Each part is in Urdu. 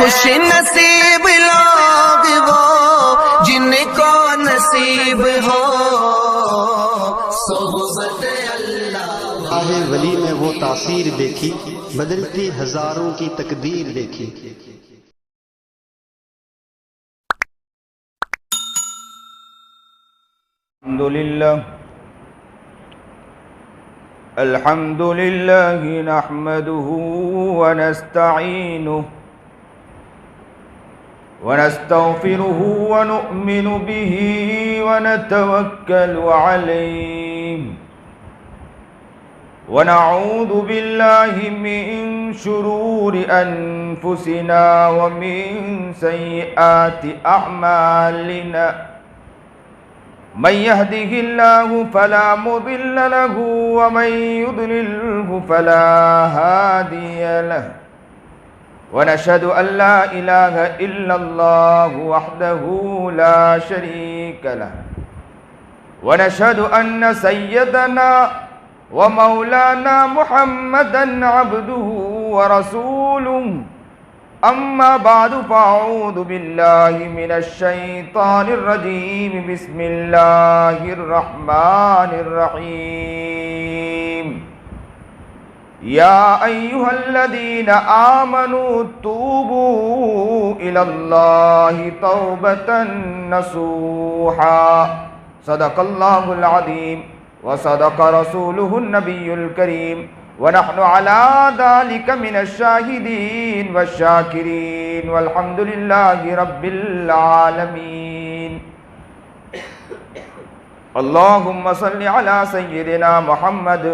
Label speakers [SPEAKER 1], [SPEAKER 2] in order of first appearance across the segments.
[SPEAKER 1] خوش نصیب لوگ وہ جن کو نصیب ہو صحبت اللہ۔
[SPEAKER 2] راہ ولی میں وہ تاثیر دیکھی، بدلتی ہزاروں کی تقدیر دیکھی۔
[SPEAKER 3] الحمد لله نحمده ونستعينه ونستغفره ونؤمن به ونتوكل عليه ونعوذ بالله من شرور أنفسنا ومن سيئات أعمالنا من يهده الله فلا مضل له ومن يضلله فلا هادي له ونشهد أن لا إله إلا الله وحده لا شريك له ونشهد أن سيدنا ومولانا محمدا عبده ورسوله أما بعد فأعوذ بالله من الشيطان الرجيم بسم الله الرحمن الرحيم يا أيها الذين آمنوا توبوا إلى الله توبة نصوحا صدق الله العظيم وصدق رسوله النبي الكريم ونحن على ذلك من الشاهدين والشاكرين والحمد لله رب العالمين اللهم صل على سيدنا محمد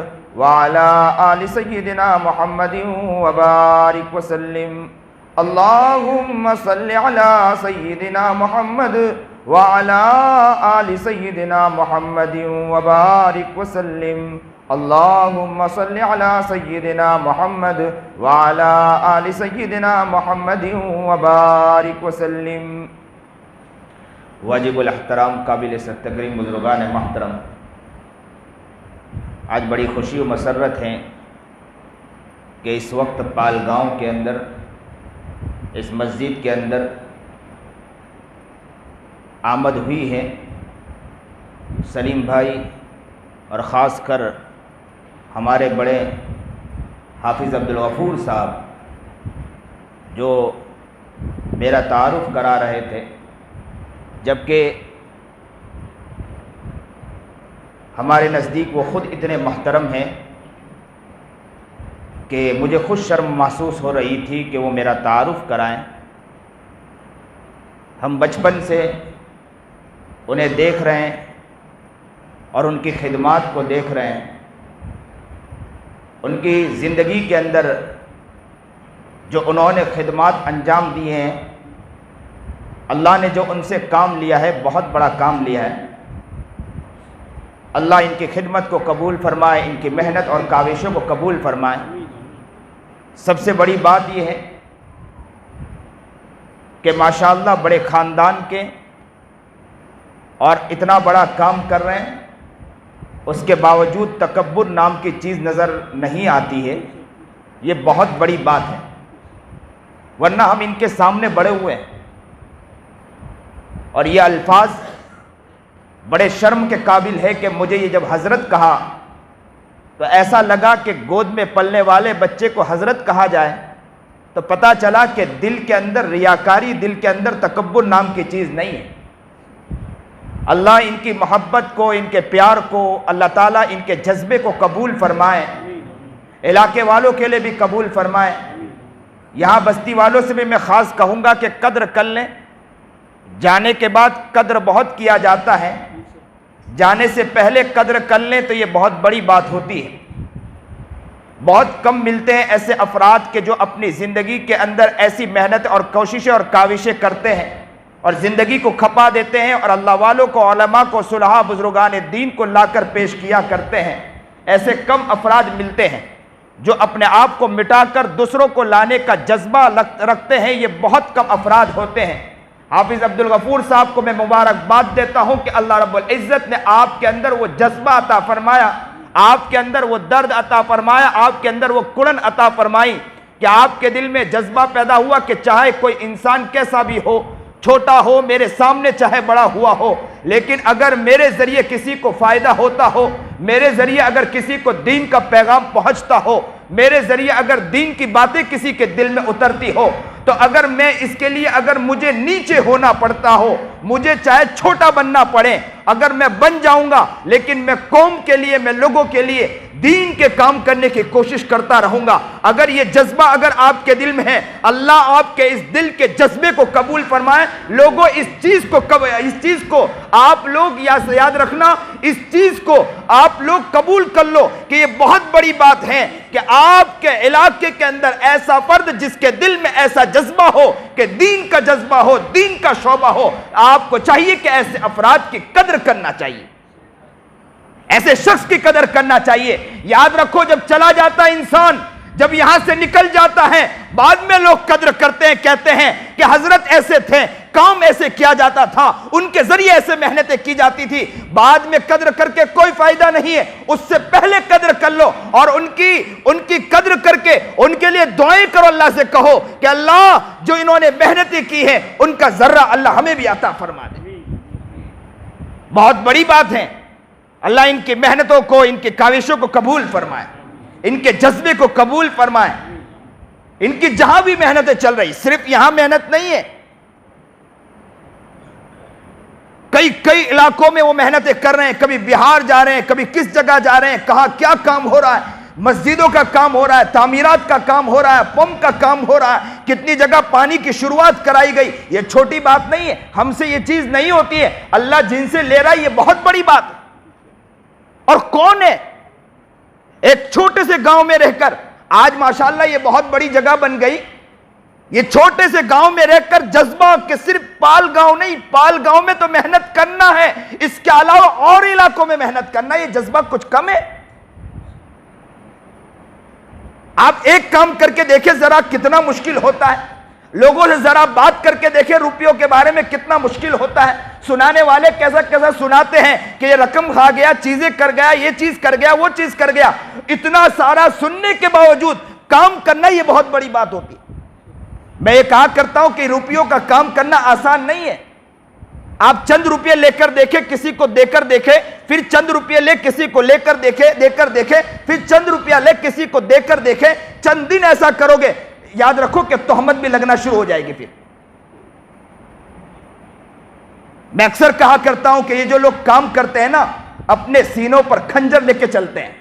[SPEAKER 3] وعلى آل سيدنا محمد وبارك وسلم اللهم صل على سيدنا محمد وعلى آل سيدنا محمد وبارك وسلم اللهم صل على سيدنا محمد وعلى آل سيدنا محمد وبارك وسلم۔ واجب الاحترام قابل تکریم بزرگان محترم، آج بڑی خوشی و مسرت ہے کہ اس وقت پال گاؤں کے اندر اس مسجد کے اندر آمد ہوئی ہے سلیم بھائی اور خاص کر ہمارے بڑے حافظ عبدالغفور صاحب جو میرا تعارف کرا رہے تھے، جبکہ ہمارے نزدیک وہ خود اتنے محترم ہیں کہ مجھے خود شرم محسوس ہو رہی تھی کہ وہ میرا تعارف کرائیں۔ ہم بچپن سے انہیں دیکھ رہے ہیں اور ان کی خدمات کو دیکھ رہے ہیں، ان کی زندگی کے اندر جو انہوں نے خدمات انجام دیے ہیں، اللہ نے جو ان سے کام لیا ہے بہت بڑا کام لیا ہے۔ اللہ ان کی خدمت کو قبول فرمائے، ان کی محنت اور کاوشوں کو قبول فرمائے۔ سب سے بڑی بات یہ ہے کہ ماشاءاللہ بڑے خاندان کے اور اتنا بڑا کام کر رہے ہیں، اس کے باوجود تکبر نام کی چیز نظر نہیں آتی ہے، یہ بہت بڑی بات ہے، ورنہ ہم ان کے سامنے بڑے ہوئے ہیں۔ اور یہ الفاظ بڑے شرم کے قابل ہے کہ مجھے یہ جب حضرت کہا تو ایسا لگا کہ گود میں پلنے والے بچے کو حضرت کہا جائے تو پتہ چلا کہ دل کے اندر ریاکاری، دل کے اندر تکبر نام کی چیز نہیں ہے۔ اللہ ان کی محبت کو، ان کے پیار کو، اللہ تعالیٰ ان کے جذبے کو قبول فرمائے، علاقے والوں کے لیے بھی قبول فرمائے۔ یہاں بستی والوں سے بھی میں خاص کہوں گا کہ قدر کر لیں، جانے کے بعد قدر بہت کیا جاتا ہے، جانے سے پہلے قدر کر لیں تو یہ بہت بڑی بات ہوتی ہے۔ بہت کم ملتے ہیں ایسے افراد کہ جو اپنی زندگی کے اندر ایسی محنت اور کوششیں اور کاوشیں کرتے ہیں اور زندگی کو کھپا دیتے ہیں اور اللہ والوں کو، علماء کو، صلحاء بزرگان دین کو لا کر پیش کیا کرتے ہیں۔ ایسے کم افراد ملتے ہیں جو اپنے آپ کو مٹا کر دوسروں کو لانے کا جذبہ رکھتے ہیں، یہ بہت کم افراد ہوتے ہیں۔ حافظ عبدالغفور صاحب کو میں مبارکباد دیتا ہوں کہ اللہ رب العزت نے آپ کے اندر وہ جذبہ عطا فرمایا، آپ کے اندر وہ درد عطا فرمایا، آپ کے اندر وہ کڑن عطا فرمائی کہ آپ کے دل میں جذبہ پیدا ہوا کہ چاہے کوئی انسان کیسا بھی ہو، چھوٹا ہو، میرے سامنے چاہے بڑا ہوا ہو، لیکن اگر میرے ذریعے کسی کو فائدہ ہوتا ہو، میرے ذریعے اگر کسی کو دین کا پیغام پہنچتا ہو، میرے ذریعے اگر دین کی باتیں کسی کے دل میں اترتی ہو، تو اگر میں اس کے لیے اگر مجھے نیچے ہونا پڑتا ہو، مجھے چاہے چھوٹا بننا پڑے، اگر میں بن جاؤں گا، لیکن میں قوم کے لیے، میں لوگوں کے لیے دین کے کام کرنے کی کوشش کرتا رہوں گا۔ اگر یہ جذبہ اگر آپ کے دل میں ہے، اللہ آپ کے اس دل کے جذبے کو قبول فرمائے۔ لوگوں اس چیز کو آپ لوگ یاد رکھنا، اس چیز کو آپ لوگ قبول کر لو کہ یہ بہت بڑی بات ہے کہ آپ کے علاقے کے اندر ایسا فرد جس کے دل میں ایسا جذبہ ہو کہ دین کا جذبہ ہو، دین کا شعبہ ہو، آپ کو چاہیے کہ ایسے افراد کی قدر کرنا چاہیے، ایسے شخص کی قدر کرنا چاہیے۔ یاد رکھو، جب چلا جاتا ہے انسان، جب یہاں سے نکل جاتا ہے، بعد میں لوگ قدر کرتے ہیں، کہتے ہیں کہ حضرت ایسے تھے، کام ایسے کیا جاتا تھا، ان کے ذریعے ایسے محنتیں کی جاتی تھی۔ بعد میں قدر کر کے کوئی فائدہ نہیں ہے، اس سے پہلے قدر کر لو، اور ان کی قدر کر کے ان کے لیے دعائیں کرو، اللہ سے کہو کہ اللہ جو انہوں نے محنتیں کی ہیں ان کا ذرہ اللہ ہمیں بھی عطا فرما دے۔ بہت بڑی بات ہے، اللہ ان کی محنتوں کو، ان کی کاوشوں کو قبول فرمائے، ان کے جذبے کو قبول فرمائے۔ ان کی جہاں بھی محنتیں چل رہی، صرف یہاں محنت نہیں ہے، کئی علاقوں میں وہ محنتیں کر رہے ہیں، کبھی بہار جا رہے ہیں، کبھی کس جگہ جا رہے ہیں، کہاں کیا کام ہو رہا ہے، مسجدوں کا کام ہو رہا ہے، تعمیرات کا کام ہو رہا ہے، پمپ کا کام ہو رہا ہے، کتنی جگہ پانی کی شروعات کرائی گئی۔ یہ چھوٹی بات نہیں ہے، ہم سے یہ چیز نہیں ہوتی ہے، اللہ جن سے لے رہا ہے یہ بہت بڑی بات ہے۔ اور کون ہے ایک چھوٹے سے گاؤں میں رہ کر، آج ماشاءاللہ یہ بہت بڑی جگہ بن گئی، یہ چھوٹے سے گاؤں میں رہ کر جذبہ کہ صرف پال گاؤں نہیں، پال گاؤں میں تو محنت کرنا ہے، اس کے علاوہ اور علاقوں میں محنت کرنا، یہ جذبہ کچھ کم ہے؟ آپ ایک کام کر کے دیکھیں ذرا کتنا مشکل ہوتا ہے، لوگوں سے ذرا بات کر کے دیکھیں روپیوں کے بارے میں کتنا مشکل ہوتا ہے۔ سنانے والے کیسا کیسا سناتے ہیں کہ یہ رقم کھا گیا، چیزیں کر گیا، یہ چیز کر گیا، وہ چیز کر گیا، اتنا سارا سننے کے باوجود کام کرنا یہ بہت بڑی بات ہوتی ہے۔ میں یہ کہا کرتا ہوں کہ روپیوں کا کام کرنا آسان نہیں ہے۔ آپ چند روپے لے کر دیکھیں، کسی کو دے کر دیکھیں، پھر چند روپے لے کسی کو لے کر دیکھیں، پھر چند روپیہ لے کسی کو دے کر دیکھیں، چند دن ایسا کرو گے، یاد رکھو کہ تہمت بھی لگنا شروع ہو جائے گی۔ پھر میں اکثر کہا کرتا ہوں کہ یہ جو لوگ کام کرتے ہیں نا، اپنے سینوں پر خنجر لے کے چلتے ہیں۔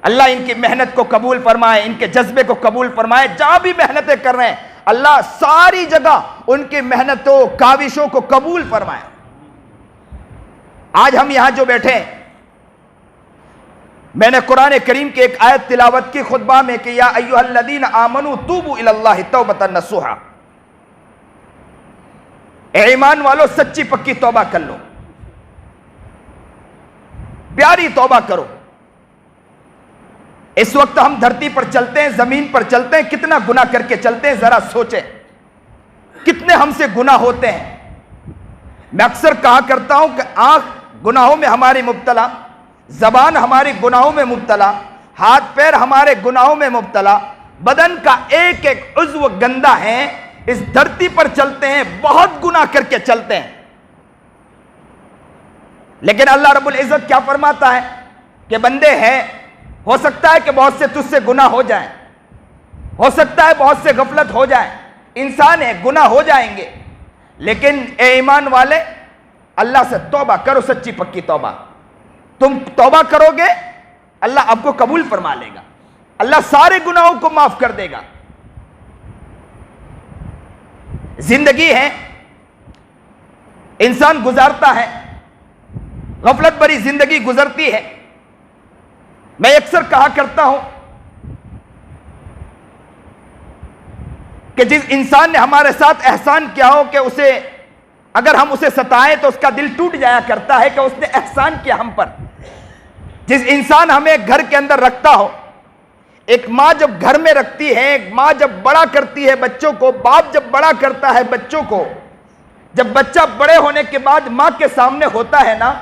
[SPEAKER 3] اللہ ان کی محنت کو قبول فرمائے، ان کے جذبے کو قبول فرمائے، جہاں بھی محنتیں کر رہے ہیں اللہ ساری جگہ ان کی محنتوں، کاوشوں کو قبول فرمائے۔ آج ہم یہاں جو بیٹھے ہیں، میں نے قرآن کریم کی ایک آیت تلاوت کی خطبہ میں کہ یا ایھا الذین آمنوا توبوا الی اللہ توبۃ نصوحا، اے ایمان والو سچی پکی توبہ کر لو، پیاری توبہ کرو۔ اس وقت ہم دھرتی پر چلتے ہیں، زمین پر چلتے ہیں، کتنا گناہ کر کے چلتے ہیں، ذرا سوچیں کتنے ہم سے گناہ ہوتے ہیں۔ میں اکثر کہا کرتا ہوں کہ آنکھ گناہوں میں ہماری مبتلا، زبان ہماری گناہوں میں مبتلا، ہاتھ پیر ہمارے گناہوں میں مبتلا، بدن کا ایک ایک عضو گندا ہے، اس دھرتی پر چلتے ہیں، بہت گناہ کر کے چلتے ہیں۔ لیکن اللہ رب العزت کیا فرماتا ہے کہ بندے ہیں، ہو سکتا ہے کہ بہت سے تجھ سے گناہ ہو جائیں، ہو سکتا ہے بہت سے غفلت ہو جائیں، انسان ہے، گناہ ہو جائیں گے، لیکن اے ایمان والے اللہ سے توبہ کرو، سچی پکی توبہ۔ تم توبہ کرو گے اللہ آپ کو قبول فرما لے گا، اللہ سارے گناہوں کو معاف کر دے گا۔ زندگی ہے، انسان گزارتا ہے، غفلت بری زندگی گزرتی ہے۔ میں اکثر کہا کرتا ہوں کہ جس انسان نے ہمارے ساتھ احسان کیا ہو کہ اسے اگر ہم اسے ستائیں تو اس کا دل ٹوٹ جایا کرتا ہے کہ اس نے احسان کیا ہم پر۔ جس انسان ہمیں گھر کے اندر رکھتا ہو، ایک ماں جب گھر میں رکھتی ہے، ایک ماں جب بڑا کرتی ہے بچوں کو، باپ جب بڑا کرتا ہے بچوں کو، جب بچہ بڑے ہونے کے بعد ماں کے سامنے ہوتا ہے نا،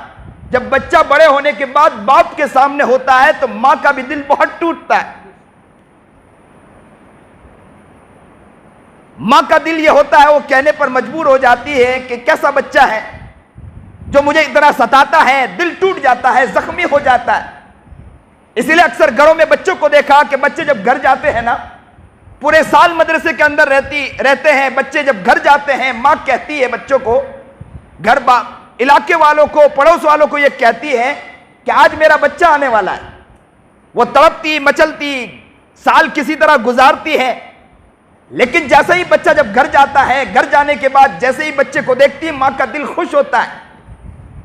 [SPEAKER 3] جب بچہ بڑے ہونے کے بعد باپ کے سامنے ہوتا ہے تو ماں کا بھی دل بہت ٹوٹتا ہے۔ ماں کا دل یہ ہوتا ہے وہ کہنے پر مجبور ہو جاتی ہے کہ کیسا بچہ ہے جو مجھے اتنا ستاتا ہے، دل ٹوٹ جاتا ہے، زخمی ہو جاتا ہے۔ اسی لیے اکثر گھروں میں بچوں کو دیکھا کہ بچے جب گھر جاتے ہیں نا، پورے سال مدرسے کے اندر رہتے ہیں، بچے جب گھر جاتے ہیں ماں کہتی ہے بچوں کو، علاقے والوں کو، پڑوس والوں کو یہ کہتی ہے کہ آج میرا بچہ آنے والا ہے۔ وہ تڑپتی مچلتی سال کسی طرح گزارتی ہے، لیکن جیسے ہی بچہ جب گھر جاتا ہے، گھر جانے کے بعد جیسے ہی بچے کو دیکھتی ہے ماں کا دل خوش ہوتا ہے،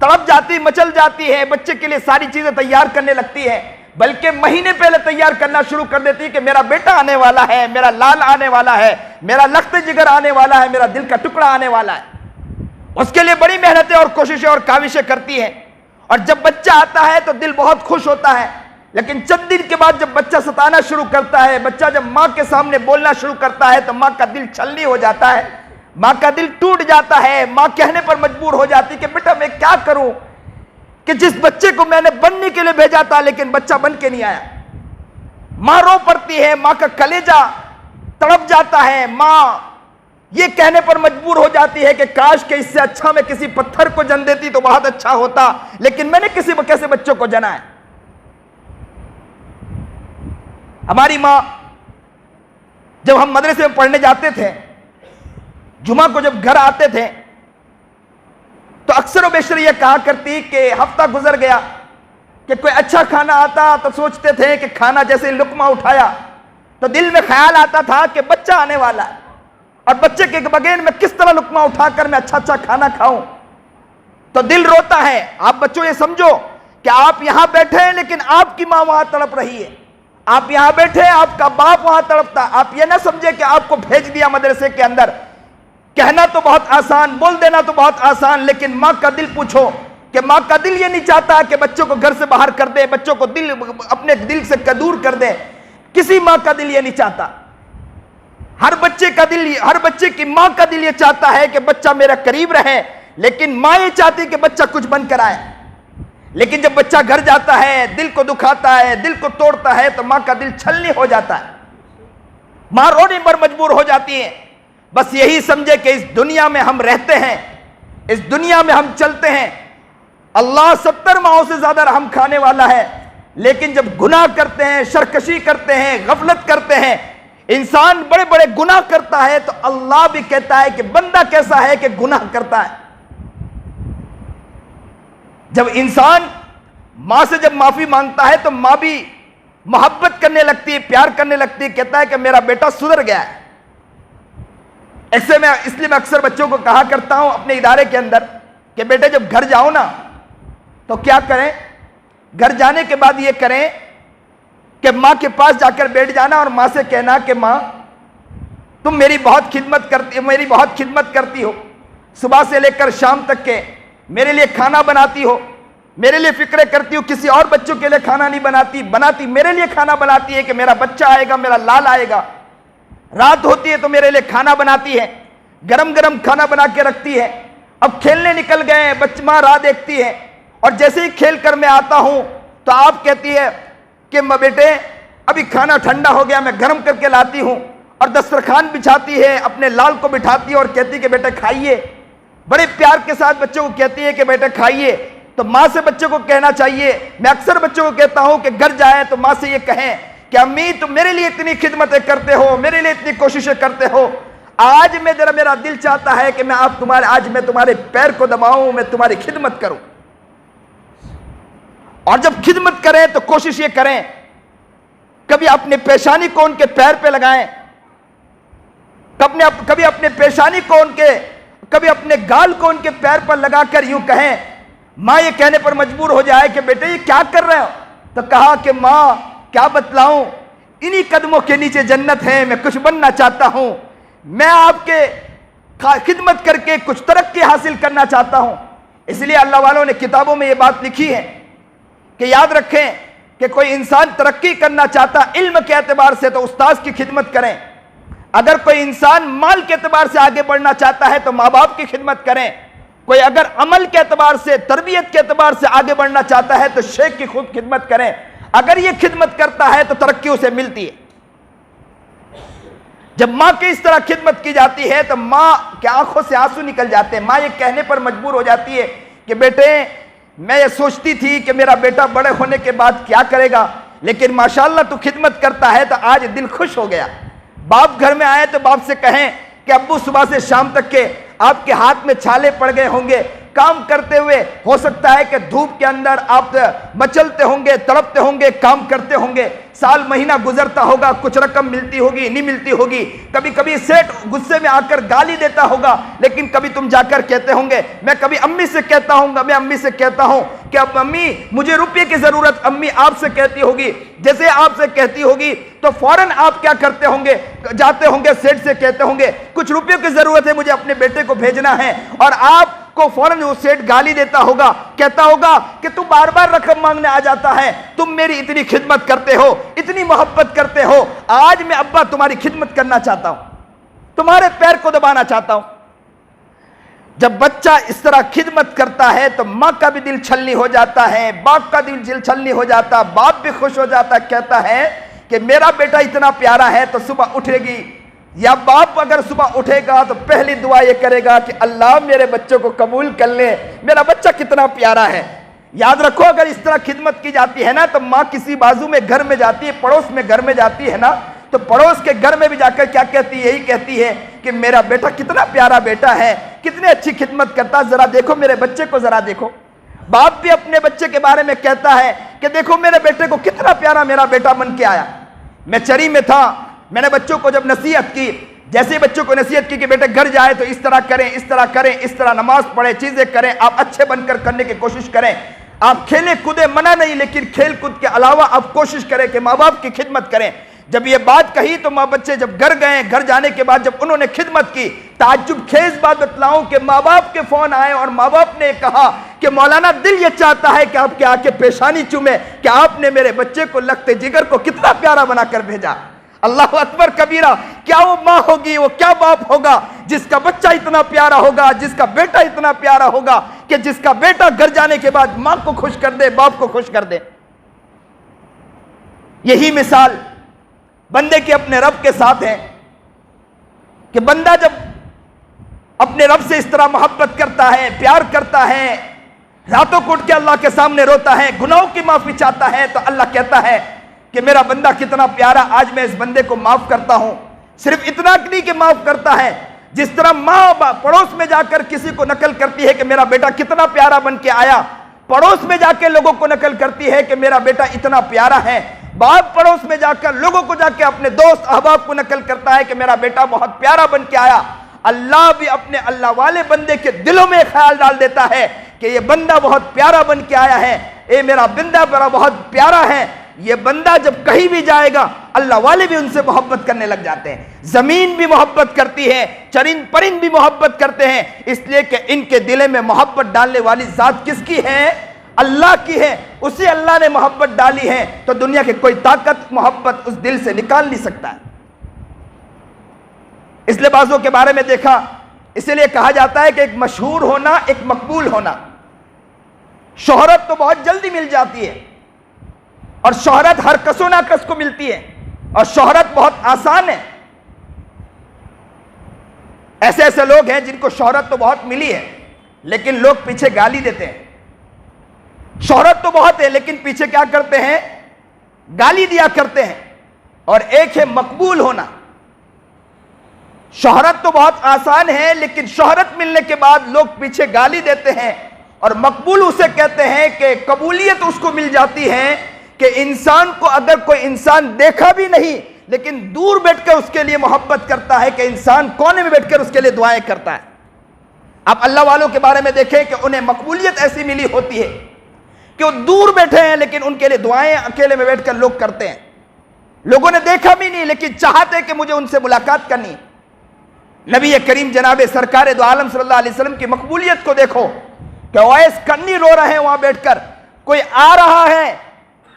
[SPEAKER 3] تڑپ جاتی مچل جاتی ہے، بچے کے لیے ساری چیزیں تیار کرنے لگتی ہے، بلکہ مہینے پہلے تیار کرنا شروع کر دیتی ہے کہ میرا بیٹا آنے والا ہے، میرا لال آنے والا ہے، میرا لخت جگر آنے والا ہے، میرا دل کا ٹکڑا آنے والا ہے۔ اس کے لیے بڑی محنتیں اور کوششیں اور کاوشیں کرتی ہیں، اور جب بچہ آتا ہے تو دل بہت خوش ہوتا ہے، لیکن چند دن کے بعد جب بچہ ستانا شروع کرتا ہے، بچہ جب ماں کے سامنے بولنا شروع کرتا ہے تو ماں کا دل چھلنی ہو جاتا ہے، ماں کا دل ٹوٹ جاتا ہے، ماں کہنے پر مجبور ہو جاتی کہ بیٹا میں کیا کروں کہ جس بچے کو میں نے بننے کے لیے بھیجا تھا لیکن بچہ بن کے نہیں آیا۔ ماں رو پڑتی ہے، ماں کا کلیجہ تڑپ جاتا ہے، ماں یہ کہنے پر مجبور ہو جاتی ہے کہ کاش کہ اس سے اچھا میں کسی پتھر کو جن دیتی تو بہت اچھا ہوتا، لیکن میں نے کیسے بچوں کو جنا ہے۔ ہماری ماں جب ہم مدرسے میں پڑھنے جاتے تھے، جمعہ کو جب گھر آتے تھے تو اکثر و بیشتر یہ کہا کرتی کہ ہفتہ گزر گیا کہ کوئی اچھا کھانا آتا تو سوچتے تھے کہ کھانا جیسے لقمہ اٹھایا تو دل میں خیال آتا تھا کہ بچہ آنے والا ہے، اور بچے کے بغیر میں کس طرح لقمہ اٹھا کر میں اچھا کھانا کھاؤں، تو دل روتا ہے۔ آپ بچوں یہ سمجھو کہ آپ یہاں بیٹھے ہیں لیکن آپ کی ماں وہاں تڑپ رہی ہے، آپ یہاں بیٹھے ہیں آپ کا باپ وہاں تڑپتا۔ آپ یہ نہ سمجھے کہ آپ کو بھیج دیا مدرسے کے اندر، کہنا تو بہت آسان، بول دینا تو بہت آسان، لیکن ماں کا دل پوچھو کہ ماں کا دل یہ نہیں چاہتا کہ بچوں کو گھر سے باہر کر دے، بچوں کو اپنے دل سے دور کر دے۔ کسی ماں کا دل یہ نہیں چاہتا، ہر بچے کی ماں کا دل یہ چاہتا ہے کہ بچہ میرا قریب رہے، لیکن ماں یہ چاہتی کہ بچہ کچھ بن کر آئے۔ لیکن جب بچہ گھر جاتا ہے، دل کو دکھاتا ہے، دل کو توڑتا ہے، تو ماں کا دل چھلنی ہو جاتا ہے، ماں رونے پر مجبور ہو جاتی ہے۔ بس یہی سمجھے کہ اس دنیا میں ہم رہتے ہیں، اس دنیا میں ہم چلتے ہیں، اللہ 70 ماہوں سے زیادہ رحم کھانے والا ہے، لیکن جب گناہ کرتے ہیں، سرکشی کرتے ہیں، غفلت کرتے ہیں، انسان بڑے بڑے گناہ کرتا ہے، تو اللہ بھی کہتا ہے کہ بندہ کیسا ہے کہ گناہ کرتا ہے۔ جب انسان ماں سے جب معافی مانگتا ہے تو ماں بھی محبت کرنے لگتی ہے، پیار کرنے لگتی ہے، کہتا ہے کہ میرا بیٹا سدھر گیا ہے۔ اس لیے میں اکثر بچوں کو کہا کرتا ہوں اپنے ادارے کے اندر کہ بیٹے جب گھر جاؤ نا تو کیا کریں، گھر جانے کے بعد یہ کریں کہ ماں کے پاس جا کر بیٹھ جانا اور ماں سے کہنا کہ ماں تم میری بہت خدمت کرتی ہو، صبح سے لے کر شام تک کے میرے لیے کھانا بناتی ہو، میرے لیے فکریں کرتی ہو، کسی اور بچوں کے لیے کھانا نہیں بناتی میرے لیے کھانا بناتی ہے کہ میرا بچہ آئے گا، میرا لال آئے گا۔ رات ہوتی ہے تو میرے لیے کھانا بناتی ہے، گرم گرم کھانا بنا کے رکھتی ہے۔ اب کھیلنے نکل گئے، ماں راہ دیکھتی ہے، اور جیسے ہی کھیل کر میں آتا ہوں تو آپ کہتی ہے کہ بیٹے ابھی کھانا ٹھنڈا ہو گیا، میں گرم کر کے لاتی ہوں، اور دسترخوان بچھاتی ہے، اپنے لال کو بٹھاتی ہے اور کہتی ہے کہ بیٹے کھائیے، بڑے پیار کے ساتھ بچوں کو کہتی ہے کہ بیٹے کھائیے۔ تو ماں سے بچوں کو کہنا چاہیے، میں اکثر بچوں کو کہتا ہوں کہ گھر جائیں تو ماں سے یہ کہیں کہ امی تم میرے لیے اتنی خدمتیں کرتے ہو، میرے لیے اتنی کوششیں کرتے ہو، آج میرا دل چاہتا ہے کہ میں آج میں تمہارے پیر کو دباؤں، میں تمہاری خدمت کروں۔ اور جب خدمت کریں تو کوشش یہ کریں کبھی اپنی پیشانی کو ان کے پیر پہ لگائیں، کبھی اپنے پیشانی کو کبھی اپنے گال کو ان کے پیر پر لگا کر یوں کہیں۔ ماں یہ کہنے پر مجبور ہو جائے کہ بیٹے یہ کیا کر رہے ہو، تو کہا کہ ماں کیا بتلاؤں، انہی قدموں کے نیچے جنت ہے، میں کچھ بننا چاہتا ہوں، میں آپ کے خدمت کر کے کچھ ترقی حاصل کرنا چاہتا ہوں۔ اس لیے اللہ والوں نے کتابوں میں یہ بات لکھی ہے کہ یاد رکھیں کہ کوئی انسان ترقی کرنا چاہتا علم کے اعتبار سے تو استاذ کی خدمت کریں، اگر کوئی انسان مال کے اعتبار سے آگے بڑھنا چاہتا ہے تو ماں باپ کی خدمت کریں، کوئی اگر عمل کے اعتبار سے تربیت کے اعتبار سے آگے بڑھنا چاہتا ہے تو شیخ کی خود خدمت کریں، اگر یہ خدمت کرتا ہے تو ترقی اسے ملتی ہے۔ جب ماں کی اس طرح خدمت کی جاتی ہے تو ماں کے آنکھوں سے آنسو نکل جاتے ہیں. ماں یہ کہنے پر مجبور ہو جاتی ہے کہ بیٹے میں یہ سوچتی تھی کہ میرا بیٹا بڑے ہونے کے بعد کیا کرے گا, لیکن ماشاءاللہ تو خدمت کرتا ہے تو آج دل خوش ہو گیا. باپ گھر میں آئے تو باپ سے کہیں کہ ابو صبح سے شام تک کے آپ کے ہاتھ میں چھالے پڑ گئے ہوں گے کام کرتے ہوئے, ہو سکتا ہے کہ دھوپ کے اندر آپ مچلتے ہوں گے, تڑپتے ہوں گے, کام کرتے ہوں گے, سال مہینہ گزرتا ہوگا, کچھ رقم ملتی ہوگی نہیں ملتی ہوگی, کبھی کبھی سیٹ غصے میں آ کر گالی دیتا ہوگا, لیکن کبھی تم جا کر کہتے ہوں گے, میں کبھی امی سے کہتا ہوں گا, میں امی سے کہتا ہوں کہ اب امی مجھے روپے کی ضرورت, امی آپ سے کہتی ہوگی, جیسے آپ سے کہتی ہوگی تو فوراً آپ کیا کرتے ہوں گے, جاتے ہوں گے سیٹ سے کہتے ہوں گے کچھ روپے کی ضرورت ہے مجھے اپنے بیٹے کو بھیجنا ہے, اور آپ کو فوراً وہ سیٹ گالی دیتا ہوگا, کہتا ہوگا کہ تو بار بار رقم مانگنے آ جاتا ہے, تم میری اتنی خدمت کرتے ہو, اتنی محبت کرتے ہو, آج میں ابا تمہاری خدمت کرنا چاہتا ہوں, تمہارے پیر کو دبانا چاہتا ہوں. جب بچہ اس طرح خدمت کرتا ہے تو ماں کا بھی دل چھلنی ہو جاتا ہے, باپ کا دل چھلنی ہو جاتا, باپ بھی خوش ہو جاتا, کہتا ہے کہ میرا بیٹا اتنا پیارا ہے. تو صبح اٹھے گی یا باپ اگر صبح اٹھے گا تو پہلی دعا یہ کرے گا کہ اللہ میرے بچوں کو قبول کر لے, میرا بچہ کتنا پیارا ہے. یاد رکھو اگر اس طرح خدمت کی جاتی ہے نا تو ماں کسی بازو میں گھر میں جاتی ہے, پڑوس میں گھر میں جاتی ہے نا, تو پڑوس کے گھر میں بھی جا کر کیا کہتی ہے, یہی کہتی ہے کہ میرا بیٹا کتنا پیارا بیٹا ہے, کتنی اچھی خدمت کرتا, ذرا دیکھو میرے بچے کو, ذرا دیکھو. باپ بھی اپنے بچے کے بارے میں کہتا ہے کہ دیکھو میرے بیٹے کو کتنا پیارا میرا بیٹا بن کے آیا. میں چری میں تھا, میں نے بچوں کو جب نصیحت کی, جیسے بچوں کو نصیحت کی کہ بیٹے گھر جائے تو اس طرح کریں, اس طرح کریں, اس طرح نماز پڑھیں, چیزیں کریں, آپ اچھے بن کر کرنے کی کوشش کریں, آپ کھیلیں کودیں منع نہیں, لیکن کھیل کود کے علاوہ آپ کوشش کریں کہ ماں باپ کی خدمت کریں. جب یہ بات کہی تو ماں بچے جب گھر گئے, گھر جانے کے بعد جب انہوں نے خدمت کی, تعجب خیز بات بتلاؤں کہ ماں باپ کے فون آئے اور ماں باپ نے کہا کہ مولانا دل یہ چاہتا ہے کہ آپ کے آ کے پیشانی چومے کہ آپ نے میرے بچے کو لگتے جگر کو کتنا پیارا بنا کر بھیجا. اللہ اکبر کبیرہ, کیا وہ ماں ہوگی, وہ کیا باپ ہوگا جس کا بچہ اتنا پیارا ہوگا, جس کا بیٹا اتنا پیارا ہوگا کہ جس کا بیٹا گھر جانے کے بعد ماں کو خوش کر دے, باپ کو خوش کر دے. یہی مثال بندے کے اپنے رب کے ساتھ ہے کہ بندہ جب اپنے رب سے اس طرح محبت کرتا ہے, پیار کرتا ہے, راتوں کو اٹھ کے اللہ کے سامنے روتا ہے, گناہوں کی معافی چاہتا ہے, تو اللہ کہتا ہے کہ میرا بندہ کتنا پیارا, آج میں اس بندے کو معاف کرتا ہوں. صرف اتنا نہیں کہ معاف کرتا ہے, جس طرح ماں پڑوس میں جا کر کسی کو نقل کرتی ہے کہ میرا بیٹا کتنا پیارا بن کے آیا, پڑوس میں جا کے لوگوں کو نقل کرتی ہے کہ میرا بیٹا اتنا پیارا ہے, باپ پڑوس میں جا کر لوگوں کو جا کے اپنے دوست احباب کو نقل کرتا ہے کہ میرا بیٹا بہت پیارا بن کے آیا. اللہ بھی اپنے اللہ والے بندے کے دلوں میں خیال ڈال دیتا ہے کہ یہ بندہ بہت پیارا بن کے آیا ہے, اے میرا بندہ بہت پیارا ہے. یہ بندہ جب کہیں بھی جائے گا اللہ والے بھی ان سے محبت کرنے لگ جاتے ہیں, زمین بھی محبت کرتی ہے, چرند پرند بھی محبت کرتے ہیں, اس لیے کہ ان کے دلے میں محبت ڈالنے والی ذات کس کی ہے, اللہ کی ہے. اسی اللہ نے محبت ڈالی ہے تو دنیا کی کوئی طاقت محبت اس دل سے نکال نہیں سکتا ہے. اس لباسوں کے بارے میں دیکھا, اسی لیے کہا جاتا ہے کہ ایک مشہور ہونا, ایک مقبول ہونا. شہرت تو بہت جلدی مل جاتی ہے, اور شہرت ہر کس و ناکس کو ملتی ہے, اور شہرت بہت آسان ہے. ایسے ایسے لوگ ہیں جن کو شہرت تو بہت ملی ہے لیکن لوگ پیچھے گالی دیتے ہیں. شہرت تو بہت ہے لیکن پیچھے کیا کرتے ہیں, گالی دیا کرتے ہیں. اور ایک ہے مقبول ہونا. شہرت تو بہت آسان ہے لیکن شہرت ملنے کے بعد لوگ پیچھے گالی دیتے ہیں, اور مقبول اسے کہتے ہیں کہ قبولیت اس کو مل جاتی ہے کہ انسان کو اگر کوئی انسان دیکھا بھی نہیں لیکن دور بیٹھ کر اس کے لیے محبت کرتا ہے, کہ انسان کونے میں بیٹھ کر اس کے لیے دعائیں کرتا ہے. آپ اللہ والوں کے بارے میں دیکھیں کہ انہیں مقبولیت ایسی ملی ہوتی ہے کہ وہ دور بیٹھے ہیں لیکن ان کے لیے دعائیں اکیلے میں بیٹھ کر لوگ کرتے ہیں. لوگوں نے دیکھا بھی نہیں لیکن چاہتے کہ مجھے ان سے ملاقات کرنی ہے. نبی کریم جناب سرکار دو عالم صلی اللہ علیہ وسلم کی مقبولیت کو دیکھو کہ اویس کرنی رو رہے ہیں وہاں بیٹھ کر, کوئی آ رہا ہے,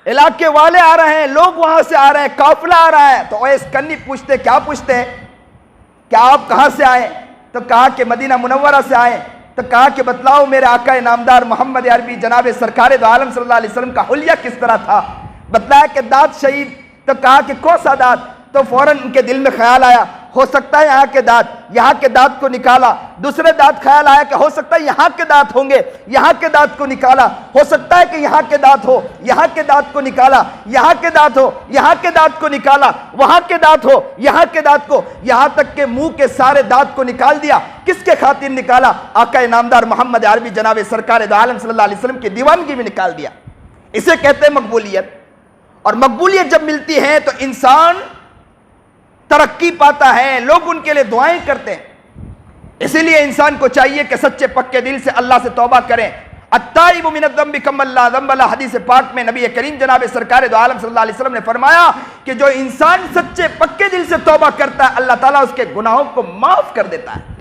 [SPEAKER 3] علاقے والے آ رہے ہیں, لوگ وہاں سے آ رہے ہیں, قافلہ آ رہا ہے, تو اویس کرنی پوچھتے, کیا پوچھتے ہیں, کیا آپ کہاں سے آئے؟ تو کہا کہ مدینہ منورہ سے آئے. تو کہا کہ بتلاؤ میرے آقا نامدار محمد عربی جناب سرکار دو عالم صلی اللہ علیہ وسلم کا حلیہ کس طرح تھا؟ بتلایا کہ دانت شہید. تو کہا کہ کون سا دانت؟ تو فوراً ان کے دل میں خیال آیا ہو سکتا ہے یہاں کے دانت کو نکالا، دوسرے دانت خیال آیا کہ ہو سکتا ہے یہاں کے دانت ہوں گے، یہاں کے دانت کو نکالا، ہو سکتا ہے کہ یہاں کے دانت ہو، یہاں کے دانت کو نکالا، یہاں کے دانت ہو، یہاں کے دانت کو نکالا، وہاں کے دانت ہو، یہاں کے دانت کو، یہاں تک کہ منہ کے سارے دانت کو نکال دیا۔ کس کے خاطر نکالا؟ آقا نامدار محمد عربی جناب سرکار دو عالم صلی اللہ علیہ وسلم کی دیوانگی میں نکال دیا۔ اسے کہتے ہیں مقبولیت۔ اور مقبولیت جب ملتی ہے تو انسان ترقی پاتا ہے، لوگ ان کے لیے دعائیں کرتے ہیں۔ اسی لیے انسان کو چاہیے کہ سچے پکے دل سے اللہ سے توبہ کریں۔ التائب من الذنب کمن لا ذنب لہ، حدیث پاک میں نبی کریم جناب سرکار دو عالم صلی اللہ علیہ وسلم نے فرمایا کہ جو انسان سچے پکے دل سے توبہ کرتا ہے اللہ تعالیٰ اس کے گناہوں کو معاف کر دیتا ہے۔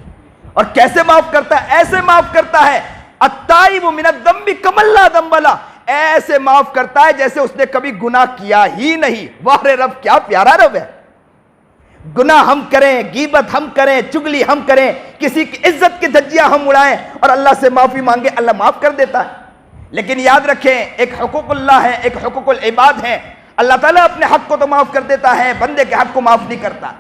[SPEAKER 3] اور کیسے معاف کرتا ہے؟ ایسے معاف کرتا ہے التائب من الذنب کمن لا ذنب لہ، ایسے معاف کرتا ہے جیسے اس نے کبھی گناہ کیا ہی نہیں۔ واہ رب، کیا پیارا رب ہے۔ گناہ ہم کریں، غیبت ہم کریں، چگلی ہم کریں، کسی کی عزت کی دھجیاں ہم اڑائیں اور اللہ سے معافی مانگے، اللہ معاف کر دیتا ہے۔ لیکن یاد رکھیں ایک حقوق اللہ ہے، ایک حقوق العباد ہے۔ اللہ تعالیٰ اپنے حق کو تو معاف کر دیتا ہے، بندے کے حق کو معاف نہیں کرتا۔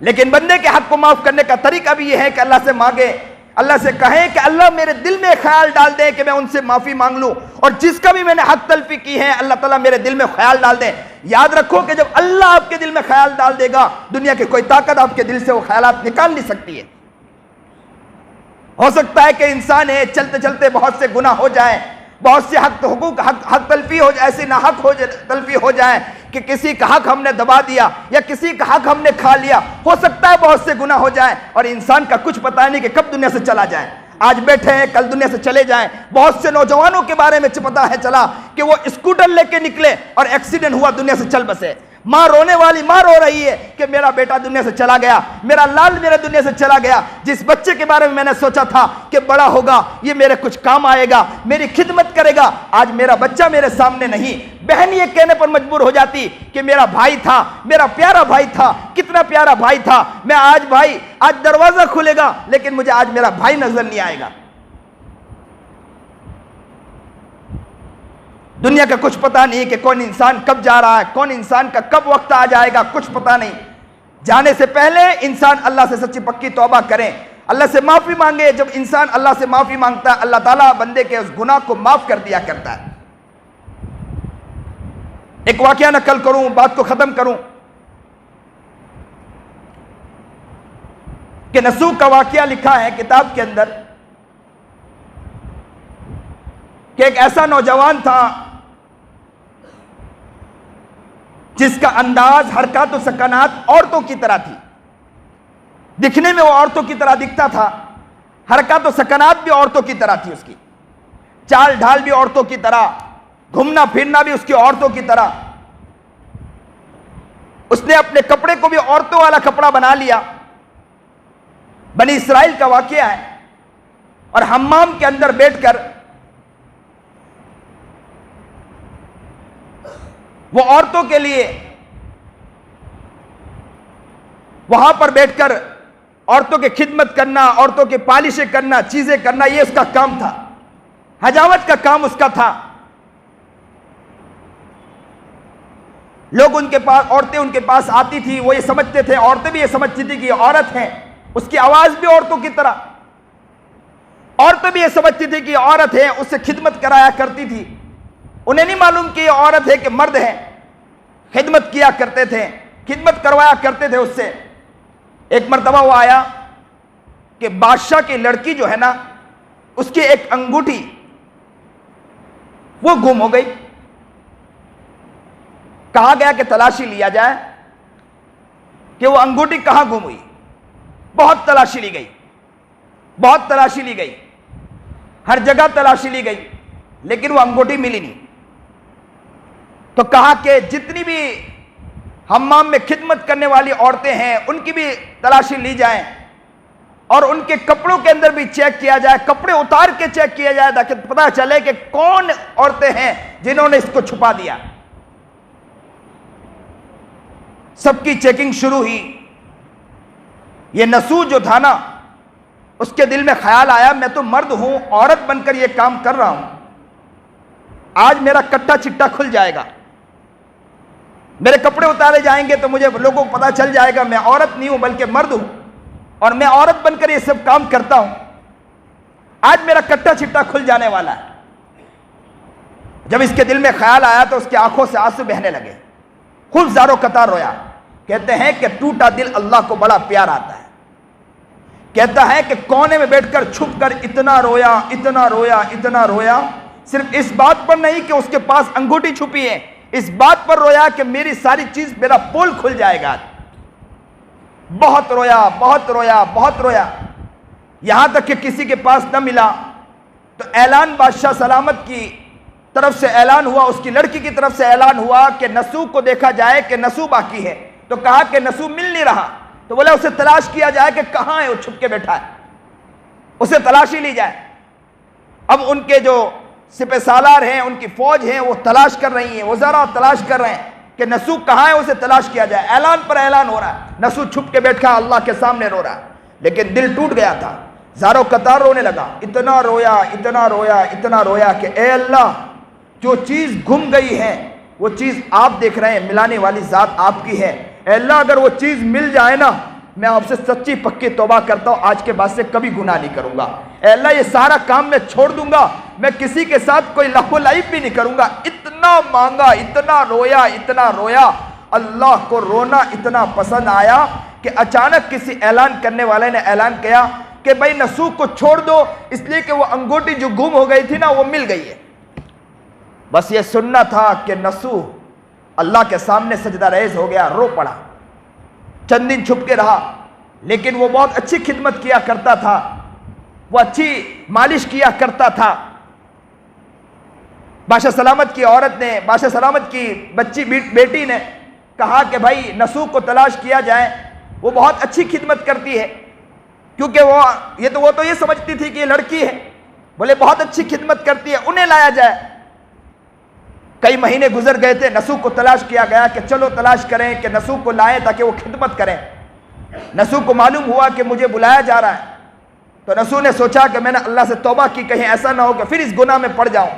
[SPEAKER 3] لیکن بندے کے حق کو معاف کرنے کا طریقہ بھی یہ ہے کہ اللہ سے مانگے، اللہ سے کہیں کہ اللہ میرے دل میں خیال ڈال دے کہ میں ان سے معافی مانگ لوں، اور جس کا بھی میں نے حق تلفی کی ہے اللہ تعالیٰ میرے دل میں خیال ڈال دے۔ یاد رکھو کہ جب اللہ آپ کے دل میں خیال ڈال دے گا دنیا کی کوئی طاقت آپ کے دل سے وہ خیالات نکال نہیں سکتی ہے۔ ہو سکتا ہے کہ انسان ہے چلتے چلتے بہت سے گناہ ہو جائیں، بہت سے حق تلفی ہو جائے، ایسی ناحق تلفی ہو جائے کہ کسی کا حق ہم نے دبا دیا یا کسی کا حق ہم نے کھا لیا۔ ہو سکتا ہے بہت سے گناہ ہو جائیں اور انسان کا کچھ پتہ نہیں کہ کب دنیا سے چلا جائے۔ آج بیٹھے ہیں کل دنیا سے چلے جائیں۔ بہت سے نوجوانوں کے بارے میں پتہ ہے چلا کہ وہ اسکوٹر لے کے نکلے اور ایکسیڈنٹ ہوا، دنیا سے چل بسے۔ ماں رونے والی ماں رو رہی ہے کہ میرا بیٹا دنیا سے چلا گیا، میرا لال میرے دنیا سے چلا گیا، جس بچے کے بارے میں نے سوچا تھا کہ بڑا ہوگا یہ میرے کچھ کام آئے گا، میری خدمت کرے گا، آج میرا بچہ میرے سامنے نہیں۔ بہن یہ کہنے پر مجبور ہو جاتی کہ میرا بھائی تھا، میرا پیارا بھائی تھا، کتنا پیارا بھائی تھا، میں آج دروازہ کھلے گا لیکن مجھے آج میرا بھائی نظر نہیں آئے گا۔ دنیا کا کچھ پتہ نہیں کہ کون انسان کب جا رہا ہے، کون انسان کا کب وقت آ جائے گا، کچھ پتہ نہیں۔ جانے سے پہلے انسان اللہ سے سچی پکی توبہ کریں، اللہ سے معافی مانگے۔ جب انسان اللہ سے معافی مانگتا ہے اللہ تعالیٰ بندے کے اس گناہ کو معاف کر دیا کرتا ہے۔ ایک واقعہ نقل کروں، بات کو ختم کروں کہ نسوک کا واقعہ لکھا ہے کتاب کے اندر کہ ایک ایسا نوجوان تھا جس کا انداز، حرکات و سکنات عورتوں کی طرح تھی۔ دکھنے میں وہ عورتوں کی طرح دکھتا تھا، حرکات و سکنات بھی عورتوں کی طرح تھی، اس کی چال ڈھال بھی عورتوں کی طرح، گھومنا پھرنا بھی اس کی عورتوں کی طرح۔ اس نے اپنے کپڑے کو بھی عورتوں والا کپڑا بنا لیا۔ بنی اسرائیل کا واقعہ ہے، اور حمام کے اندر بیٹھ کر وہ عورتوں کے لیے وہاں پر بیٹھ کر عورتوں کی خدمت کرنا، عورتوں کی پالشیں کرنا، چیزیں کرنا، یہ اس کا کام تھا، حجامت کا کام اس کا تھا۔ لوگ ان کے پاس، عورتیں ان کے پاس آتی تھی، وہ یہ سمجھتے تھے، عورتیں بھی یہ سمجھتی تھی کہ یہ عورت ہے، اس کی آواز بھی عورتوں کی طرح، عورتیں بھی یہ سمجھتی تھی کہ یہ عورت ہے، اس سے خدمت کرایا کرتی تھی۔ انہیں نہیں معلوم کہ یہ عورت ہے کہ مرد ہے، خدمت کیا کرتے تھے، خدمت کروایا کرتے تھے اس سے۔ ایک مرتبہ وہ آیا کہ بادشاہ کی لڑکی جو ہے نا، اس کی ایک انگوٹھی وہ گم ہو گئی۔ کہا گیا کہ تلاشی لیا جائے کہ وہ انگوٹھی کہاں گم ہوئی۔ بہت تلاشی لی گئی، بہت تلاشی لی گئی، ہر جگہ تلاشی لی گئی، لیکن وہ انگوٹھی ملی نہیں۔ تو کہا کہ جتنی بھی حمام میں خدمت کرنے والی عورتیں ہیں ان کی بھی تلاشی لی جائے اور ان کے کپڑوں کے اندر بھی چیک کیا جائے، کپڑے اتار کے چیک کیا جائے تاکہ پتہ چلے کہ کون عورتیں ہیں جنہوں نے اس کو چھپا دیا۔ سب کی چیکنگ شروع ہوئی۔ یہ نسو جو تھا نا، اس کے دل میں خیال آیا میں تو مرد ہوں، عورت بن کر یہ کام کر رہا ہوں، آج میرا کٹا چٹا کھل جائے گا۔ میرے کپڑے اتارے جائیں گے تو مجھے لوگوں کو پتا چل جائے گا میں عورت نہیں ہوں بلکہ مرد ہوں، اور میں عورت بن کر یہ سب کام کرتا ہوں، آج میرا کٹا چٹا کھل جانے والا ہے۔ جب اس کے دل میں خیال آیا تو اس کی آنکھوں سے آنسو بہنے لگے، خوب زاروں قطار رویا۔ کہتے ہیں کہ ٹوٹا دل اللہ کو بڑا پیار آتا ہے۔ کہتا ہے کہ کونے میں بیٹھ کر چھپ کر اتنا رویا، اتنا رویا، اتنا رویا، صرف اس بات پر نہیں کہ اس کے پاس انگوٹھی چھپی ہے، اس بات پر رویا کہ میری ساری چیز، میرا پول کھل جائے گا۔ بہت رویا، بہت رویا، بہت رویا، یہاں تک کہ کسی کے پاس نہ ملا تو اعلان بادشاہ سلامت کی طرف سے اعلان ہوا، اس کی لڑکی کی طرف سے اعلان ہوا کہ نسو کو دیکھا جائے کہ نسو باقی ہے۔ تو کہا کہ نسو مل نہیں رہا، تو بولے اسے تلاش کیا جائے کہ کہاں ہے، وہ چھپ کے بیٹھا ہے، اسے تلاشی لی جائے۔ اب ان کے جو سپہ سالار ہیں، ان کی فوج ہیں، وہ تلاش کر رہی ہیں، وزراء تلاش کر رہے ہیں کہ نسو کہاں ہے، اسے تلاش کیا جائے۔ اعلان پر اعلان ہو رہا ہے، نسو چھپ کے بیٹھا اللہ کے سامنے رو رہا ہے، لیکن دل ٹوٹ گیا تھا، زاروں قطار رونے لگا، اتنا رویا، اتنا رویا، اتنا رویا کہ اے اللہ، جو چیز گم گئی ہے وہ چیز آپ دیکھ رہے ہیں، ملانے والی ذات آپ کی ہے۔ اے اللہ، اگر وہ چیز مل جائے نا، میں آپ سے سچی پکی توبہ کرتا ہوں، آج کے بعد سے کبھی گناہ نہیں کروں گا۔ اے اللہ، یہ سارا کام میں چھوڑ دوں گا، میں کسی کے ساتھ کوئی لہو لعب بھی نہیں کروں گا۔ اتنا مانگا، اتنا رویا، اتنا رویا، اللہ کو رونا اتنا پسند آیا کہ اچانک کسی اعلان کرنے والے نے اعلان کیا کہ بھائی نسو کو چھوڑ دو، اس لیے کہ وہ انگوٹھی جو گم ہو گئی تھی نا، وہ مل گئی ہے۔ بس یہ سننا تھا کہ نسو اللہ کے سامنے سجدہ ریز ہو گیا، رو پڑا، چند دن چھپ کے رہا، لیکن وہ بہت اچھی خدمت کیا کرتا تھا، وہ اچھی مالش کیا کرتا تھا۔ بادشاہ سلامت کی عورت نے، بادشاہ سلامت کی بچی بیٹی نے کہا کہ بھائی نسو کو تلاش کیا جائے، وہ بہت اچھی خدمت کرتی ہے، کیونکہ وہ تو یہ سمجھتی تھی کہ یہ لڑکی ہے، بولے بہت اچھی خدمت کرتی ہے، انہیں لایا جائے۔ کئی مہینے گزر گئے تھے، نسو کو تلاش کیا گیا کہ چلو تلاش کریں کہ نسو کو لائیں تاکہ وہ خدمت کریں۔ نسو کو معلوم ہوا کہ مجھے بلایا جا رہا ہے، تو نسو نے سوچا کہ میں نے اللہ سے توبہ کی، کہیں ایسا نہ ہو کہ پھر اس گناہ میں پڑ جاؤں،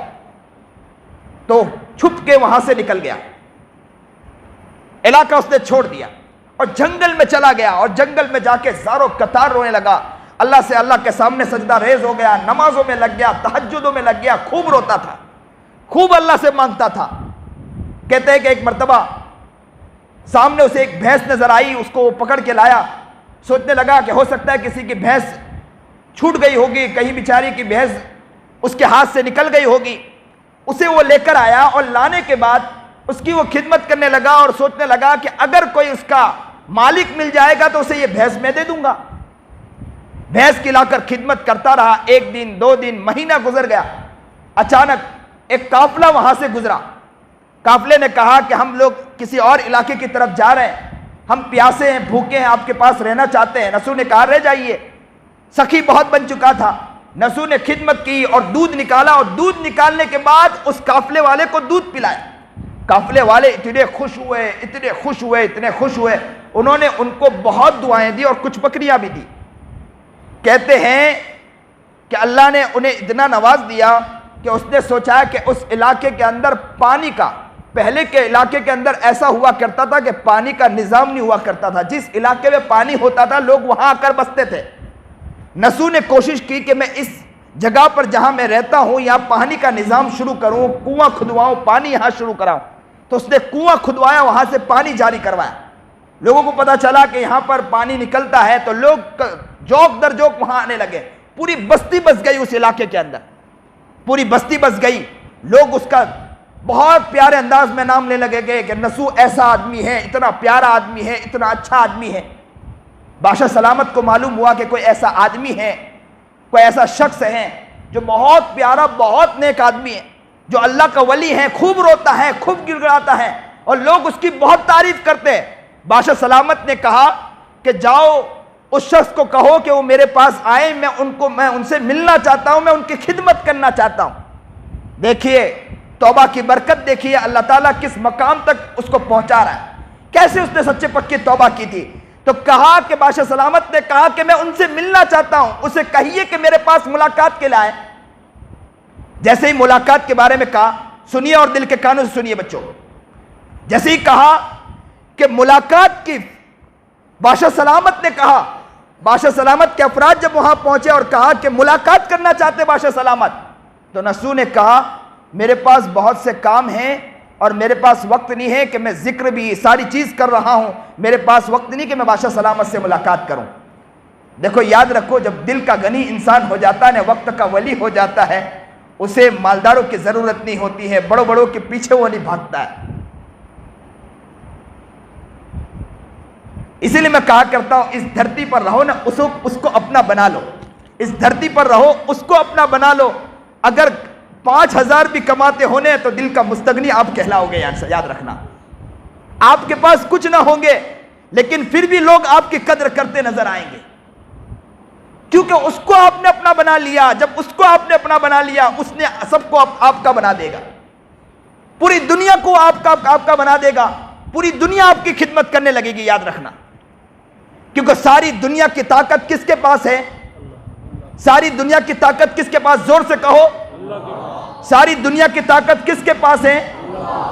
[SPEAKER 3] تو چھپ کے وہاں سے نکل گیا، علاقہ اس نے چھوڑ دیا اور جنگل میں چلا گیا، اور جنگل میں جا کے زاروں قطار رونے لگا، اللہ کے سامنے سجدہ ریز ہو گیا، نمازوں میں لگ گیا، تہجدوں میں لگ گیا، خوب روتا تھا، خوب اللہ سے مانگتا تھا۔ کہتے ہیں کہ ایک مرتبہ سامنے اسے ایک بھینس نظر آئی، اس کو وہ پکڑ کے لایا، سوچنے لگا کہ ہو سکتا ہے کسی کی بھینس چھوٹ گئی ہوگی، کہیں بیچاری کی بھینس اس کے ہاتھ سے نکل گئی ہوگی، اسے وہ لے کر آیا، اور لانے کے بعد اس کی وہ خدمت کرنے لگا اور سوچنے لگا کہ اگر کوئی اس کا مالک مل جائے گا تو اسے یہ بھینس میں دے دوں گا۔ بھینس کی لا کر خدمت کرتا رہا، ایک دن، دو دن، مہینہ گزر گیا۔ اچانک ایک قافلہ وہاں سے گزرا، قافلے نے کہا کہ ہم لوگ کسی اور علاقے کی طرف جا رہے ہیں، ہم پیاسے ہیں، بھوکے ہیں، آپ کے پاس رہنا چاہتے ہیں۔ نسو نے کہا رہ جائیے، سخی بہت بن چکا تھا، نسو نے خدمت کی اور دودھ نکالا، اور دودھ نکالنے کے بعد اس قافلے والے کو دودھ پلایا۔ قافلے والے اتنے خوش ہوئے، اتنے خوش ہوئے، اتنے خوش ہوئے، انہوں نے ان کو بہت دعائیں دی اور کچھ بکریاں بھی دی۔ کہتے ہیں کہ اللہ نے انہیں اتنا نواز دیا کہ اس نے سوچا کہ اس علاقے کے اندر پانی کا، پہلے کے علاقے کے اندر ایسا ہوا کرتا تھا کہ پانی کا نظام نہیں ہوا کرتا تھا، جس علاقے میں پانی ہوتا تھا لوگ وہاں آ کر بستے تھے۔ نسو نے کوشش کی کہ میں اس جگہ پر جہاں میں رہتا ہوں یہاں پانی کا نظام شروع کروں، کنواں کھدواؤں، پانی یہاں شروع کراؤں۔ تو اس نے کنواں کھدوایا، وہاں سے پانی جاری کروایا۔ لوگوں کو پتا چلا کہ یہاں پر پانی نکلتا ہے تو لوگ جوک در جوک وہاں آنے لگے، پوری بستی بس گئی اس علاقے کے اندر، پوری بستی بس گئی، لوگ اس کا بہت پیارے انداز میں نام لینے لگے گئے کہ نسو ایسا آدمی ہے، اتنا پیارا آدمی ہے، اتنا اچھا آدمی ہے۔ بادشاہ سلامت کو معلوم ہوا کہ کوئی ایسا آدمی ہے، کوئی ایسا شخص ہے جو بہت پیارا، بہت نیک آدمی ہے، جو اللہ کا ولی ہے، خوب روتا ہے، خوب گر گڑاتا ہے، اور لوگ اس کی بہت تعریف کرتے ہیں۔ بادشاہ سلامت نے کہا کہ جاؤ اس شخص کو کہو کہ وہ میرے پاس آئے، میں ان سے ملنا چاہتا ہوں، میں ان کی خدمت کرنا چاہتا ہوں۔ دیکھیے توبہ کی برکت، دیکھیے اللہ تعالیٰ کس مقام تک اس کو پہنچا رہا ہے، کیسے اس نے سچے پکی توبہ کی تھی۔ تو کہا کہ بادشاہ سلامت نے کہا کہ میں ان سے ملنا چاہتا ہوں، اسے کہیے کہ میرے پاس ملاقات کے لیے آئے۔ جیسے ہی ملاقات کے بارے میں کہا، سنیے اور دل کے کانوں سے سنیے بچوں، جیسے ہی کہا کہ ملاقات کی، بادشاہ سلامت نے کہا، بادشاہ سلامت کے افراد جب وہاں پہنچے اور کہا کہ ملاقات کرنا چاہتے بادشاہ سلامت، تو نسو نے کہا میرے پاس بہت سے کام ہیں اور میرے پاس وقت نہیں ہے کہ میں ذکر بھی ساری چیز کر رہا ہوں، میرے پاس وقت نہیں کہ میں بادشاہ سلامت سے ملاقات کروں۔ دیکھو یاد رکھو، جب دل کا غنی انسان ہو جاتا ہے، وقت کا ولی ہو جاتا ہے، اسے مالداروں کی ضرورت نہیں ہوتی ہے، بڑوں بڑوں کے پیچھے وہ نہیں بھاگتا ہے۔ اسی لیے میں کہا کرتا ہوں اس دھرتی پر رہو نا، اس کو اپنا بنا لو، اس دھرتی پر رہو اس کو اپنا بنا لو۔ اگر 5000 بھی کماتے ہونے تو دل کا مستغنی آپ کہلاؤ گے، یاد رکھنا۔ آپ کے پاس کچھ نہ ہوں گے لیکن پھر بھی لوگ آپ کی قدر کرتے نظر آئیں گے، کیونکہ اس کو آپ نے اپنا بنا لیا۔ جب اس کو آپ نے اپنا بنا لیا، اس نے سب کو آپ کا بنا دے گا، پوری دنیا کو آپ کا بنا دے گا، پوری دنیا آپ کی خدمت کرنے لگے گی، یاد رکھنا۔ کیونکہ ساری دنیا کی طاقت کس کے پاس ہے؟ ساری دنیا کی طاقت کس کے پاس؟ زور سے کہو، ساری دنیا کی طاقت کس کے پاس ہے؟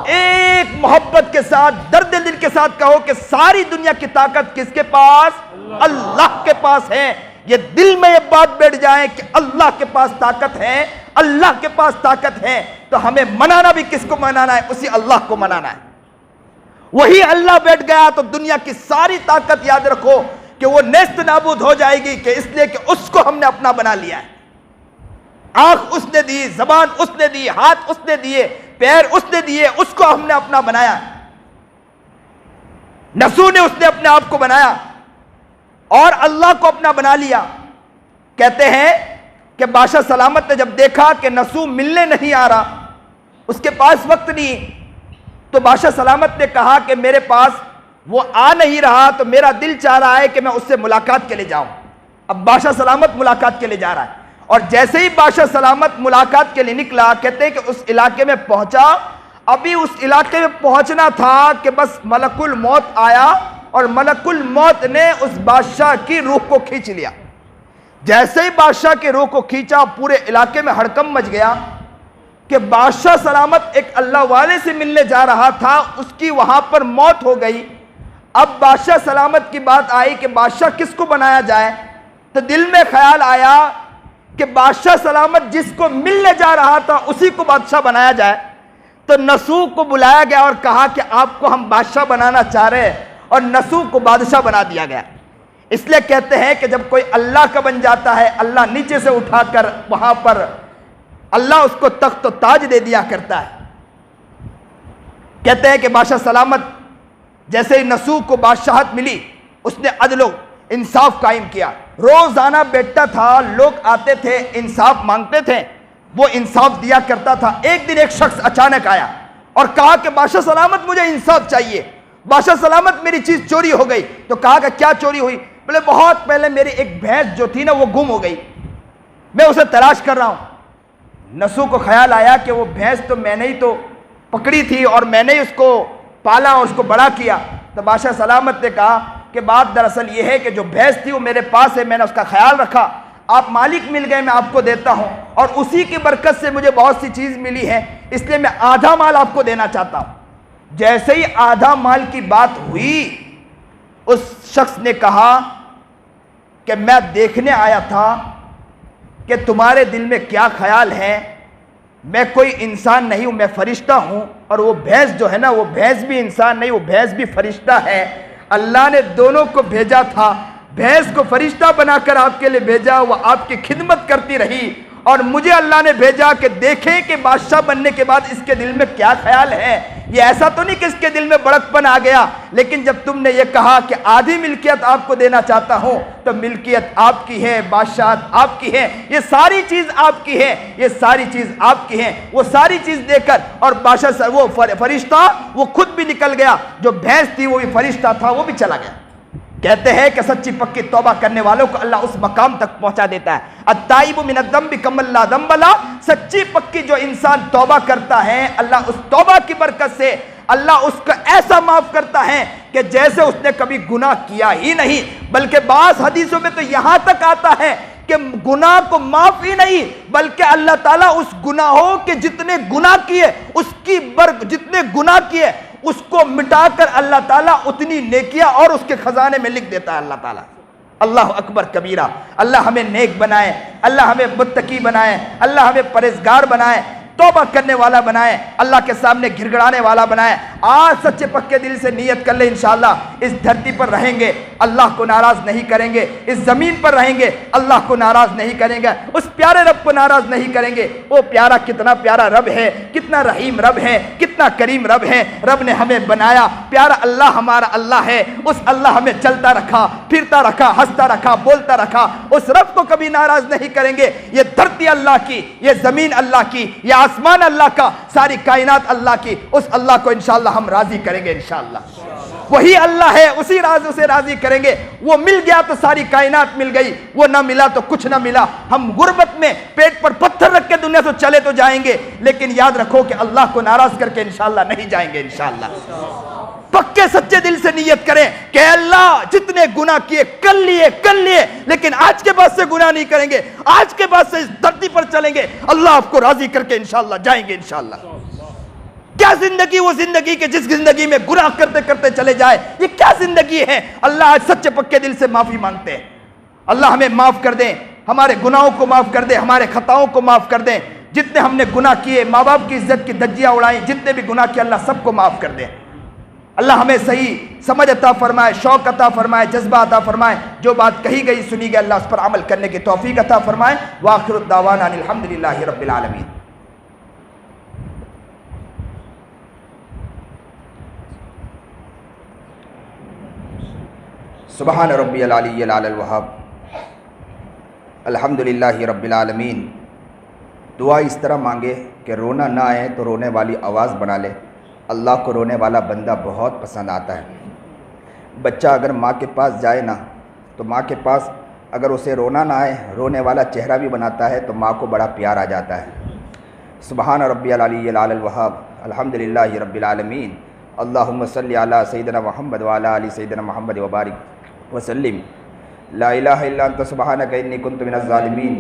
[SPEAKER 3] ایک محبت کے ساتھ، درد دل کے ساتھ کہو کہ ساری دنیا کی طاقت کس کے پاس؟ اللہ کے پاس ہے۔ یہ دل میں یہ بات بیٹھ جائے کہ اللہ کے پاس طاقت ہے، اللہ کے پاس طاقت ہے، تو ہمیں منانا بھی کس کو منانا ہے؟ اسی اللہ کو منانا ہے۔ وہی اللہ بیٹھ گیا تو دنیا کی ساری طاقت یاد رکھو کہ وہ نیست نابود ہو جائے گی، کہ اس لیے کہ اس کو ہم نے اپنا بنا لیا ہے۔ آنکھ اس نے دی، زبان اس نے دی، ہاتھ اس نے دیے، پیر اس نے دیے، اس کو ہم نے اپنا بنایا۔ نسو نے اس نے اپنے آپ کو بنایا اور اللہ کو اپنا بنا لیا۔ کہتے ہیں کہ بادشاہ سلامت نے جب دیکھا کہ نسو ملنے نہیں آ رہا، اس کے پاس وقت نہیں، تو بادشاہ سلامت نے کہا کہ میرے پاس وہ آ نہیں رہا تو میرا دل چاہ رہا ہے کہ میں اس سے ملاقات کے لیے جاؤں۔ اب بادشاہ سلامت ملاقات کے لیے جا رہا ہے، اور جیسے ہی بادشاہ سلامت ملاقات کے لیے نکلا، کہتے ہیں کہ اس علاقے میں پہنچا، ابھی اس علاقے میں پہنچنا تھا کہ بس ملک الموت آیا اور ملک الموت نے اس بادشاہ کی روح کو کھینچ لیا۔ جیسے ہی بادشاہ کی روح کو کھینچا، پورے علاقے میں ہڑکم مچ گیا کہ بادشاہ سلامت ایک اللہ والے سے ملنے جا رہا تھا، اس کی وہاں پر موت ہو گئی۔ اب بادشاہ سلامت کی بات آئی کہ بادشاہ کس کو بنایا جائے، تو دل میں خیال آیا کہ بادشاہ سلامت جس کو ملنے جا رہا تھا اسی کو بادشاہ بنایا جائے۔ تو نسو کو بلایا گیا اور کہا کہ آپ کو ہم بادشاہ بنانا چاہ رہے ہیں، اور نسو کو بادشاہ بنا دیا گیا۔ اس لیے کہتے ہیں کہ جب کوئی اللہ کا بن جاتا ہے، اللہ نیچے سے اٹھا کر وہاں پر اللہ اس کو تخت و تاج دے دیا کرتا ہے۔ کہتے ہیں کہ بادشاہ سلامت جیسے ہی نسو کو بادشاہت ملی، اس نے عدل و انصاف قائم کیا۔ روزانہ بیٹھتا تھا، لوگ آتے تھے، انصاف مانگتے تھے، وہ انصاف دیا کرتا تھا۔ ایک دن ایک شخص اچانک آیا اور کہا کہ بادشاہ سلامت مجھے انصاف چاہیے، بادشاہ سلامت میری چیز چوری ہو گئی۔ تو کہا کہ کیا چوری ہوئی؟ بولے بہت پہلے میری ایک بھینس جو تھی نا وہ گم ہو گئی، میں اسے تلاش کر رہا ہوں۔ نسو کو خیال آیا کہ وہ بھینس تو میں نے ہی تو پکڑی تھی اور میں نے اس کو پالا اور اس کو بڑا کیا۔ تو بادشاہ سلامت نے کہا کہ بات دراصل یہ ہے کہ جو بھینس تھی وہ میرے پاس ہے، میں نے اس کا خیال رکھا، آپ مالک مل گئے، میں آپ کو دیتا ہوں، اور اسی کی برکت سے مجھے بہت سی چیز ملی ہے، اس لیے میں آدھا مال آپ کو دینا چاہتا ہوں۔ جیسے ہی آدھا مال کی بات ہوئی، اس شخص نے کہا کہ میں دیکھنے آیا تھا کہ تمہارے دل میں کیا خیال ہے، میں کوئی انسان نہیں ہوں، میں فرشتہ ہوں، اور وہ بھینس جو ہے نا، وہ بھینس بھی انسان نہیں، وہ بھینس بھی فرشتہ ہے۔ اللہ نے دونوں کو بھیجا تھا، بھینس کو فرشتہ بنا کر آپ کے لیے بھیجا، وہ آپ کی خدمت کرتی رہی، اور مجھے اللہ نے بھیجا کہ دیکھیں کہ بادشاہ بننے کے بعد اس کے دل میں کیا خیال ہے۔ یہ ایسا تو نہیں کہ اس کے دل میں بڑک پن آ گیا، لیکن جب تم نے یہ کہا کہ آدھی ملکیت آپ کو دینا چاہتا ہوں، تو ملکیت آپ کی ہے، بادشاہت آپ کی ہے، یہ ساری چیز آپ کی ہے، یہ ساری چیز آپ کی ہے۔ وہ ساری چیز دے کر، اور بادشاہ وہ فرشتہ وہ خود بھی نکل گیا، جو بھینس تھی وہ بھی فرشتہ تھا، وہ بھی چلا گیا۔ کہتے ہیں کہ سچی پکی توبہ کرنے والوں کو اللہ اس مقام تک پہنچا دیتا ہے۔ التائب من الذنب کمن لا ذنب لہ، سچی پکی جو انسان توبہ کرتا ہے، اللہ اس توبہ کی برکت سے اللہ اس کو ایسا معاف کرتا ہے کہ جیسے اس نے کبھی گناہ کیا ہی نہیں۔ بلکہ بعض حدیثوں میں تو یہاں تک آتا ہے کہ گناہ کو معاف ہی نہیں، بلکہ اللہ تعالیٰ اس گناہوں کے جتنے گناہ کیے، اس کی جتنے گناہ کیے اس کو مٹا کر اللہ تعالیٰ اتنی نیکیاں اور اس کے خزانے میں لکھ دیتا ہے اللہ تعالیٰ۔ اللہ اکبر کبیرہ۔ اللہ ہمیں نیک بنائے، اللہ ہمیں متقی بنائے، اللہ ہمیں پرہیزگار بنائے، توبہ کرنے والا بنائے، اللہ کے سامنے گھر گھرانے والا بنائے۔ آج سچے پکے دل سے نیت کر لیں، انشاءاللہ اس دھرتی پر رہیں گے اللہ کو ناراض نہیں کریں گے، اس زمین پر رہیں گے اللہ کو ناراض نہیں کریں گے، اس پیارے رب کو ناراض نہیں کریں گے۔ وہ پیارا کتنا پیارا رب ہے، کتنا رحیم رب ہے، کتنا کریم رب ہے۔ رب نے ہمیں بنایا، پیارا اللہ ہمارا اللہ ہے، اس اللہ ہمیں چلتا رکھا، پھرتا رکھا، ہنستا رکھا، بولتا رکھا، اس رب کو کبھی ناراض نہیں کریں گے۔ یہ دھرتی اللہ کی، یہ زمین اللہ کی، یہ آسمان اللہ کا، ساری کائنات اللہ کی، اس اللہ کو انشاءاللہ ہم راضی کریں گے انشاءاللہ۔ وہی اللہ ہے، اسی راز اسے راضی کریں گے۔ وہ مل گیا تو ساری کائنات مل گئی، وہ نہ ملا تو کچھ نہ ملا۔ ہم غربت میں پیٹ پر پتھر رکھ کے دنیا سے چلے تو جائیں گے، لیکن یاد رکھو کہ اللہ کو ناراض کر کے انشاءاللہ نہیں جائیں گے انشاءاللہ۔ پکے سچے دل سے نیت کریں کہ اللہ جتنے گناہ کیے کر لیے، لیکن آج کے بعد سے گناہ نہیں کریں گے، آج کے بعد سے اس دھرتی پر چلیں گے، اللہ آپ کو راضی کر کے انشاءاللہ جائیں گے انشاءاللہ۔ کیا زندگی وہ زندگی کہ جس زندگی میں گناہ کرتے کرتے چلے جائے، یہ کیا زندگی ہے؟ اللہ آج سچے پکے دل سے معافی مانگتے ہیں، اللہ ہمیں معاف کر دیں، ہمارے گناہوں کو معاف کر دیں، ہمارے خطاؤں کو معاف کر دیں۔ جتنے ہم نے گناہ کیے، ماں باپ کی عزت کی دھجیاں اڑائیں، جتنے بھی گناہ کیے اللہ سب کو معاف کر دیں۔ اللہ ہمیں صحیح سمجھ عطا فرمائے، شوق عطا فرمائے، جذبہ عطا فرمائے، جو بات کہی گئی سنی گئی اللہ اس پر عمل کرنے کی توفیق عطا فرمائے۔ وآخر الدعوانا ان الحمدللہ رب العالمین۔ سبحان ربی العلی العلی الوہاب، الحمدللہ رب العالمین۔ دعا اس طرح مانگے کہ رونا نہ آئے تو رونے والی آواز بنا لے۔ اللہ کو رونے والا بندہ بہت پسند آتا ہے۔ بچہ اگر ماں کے پاس جائے نا تو ماں کے پاس اگر اسے رونا نہ آئے، رونے والا چہرہ بھی بناتا ہے تو ماں کو بڑا پیار آ جاتا ہے۔ سبحان ربی العلی العلی الوہاب، الحمدللہ رب العالمین۔ اللہم صلی علی سیدنا محمد وعلی آل سیدنا محمد وبارک وسلم۔ لا الہ الا انت سبحانک انی کنت من الظالمین۔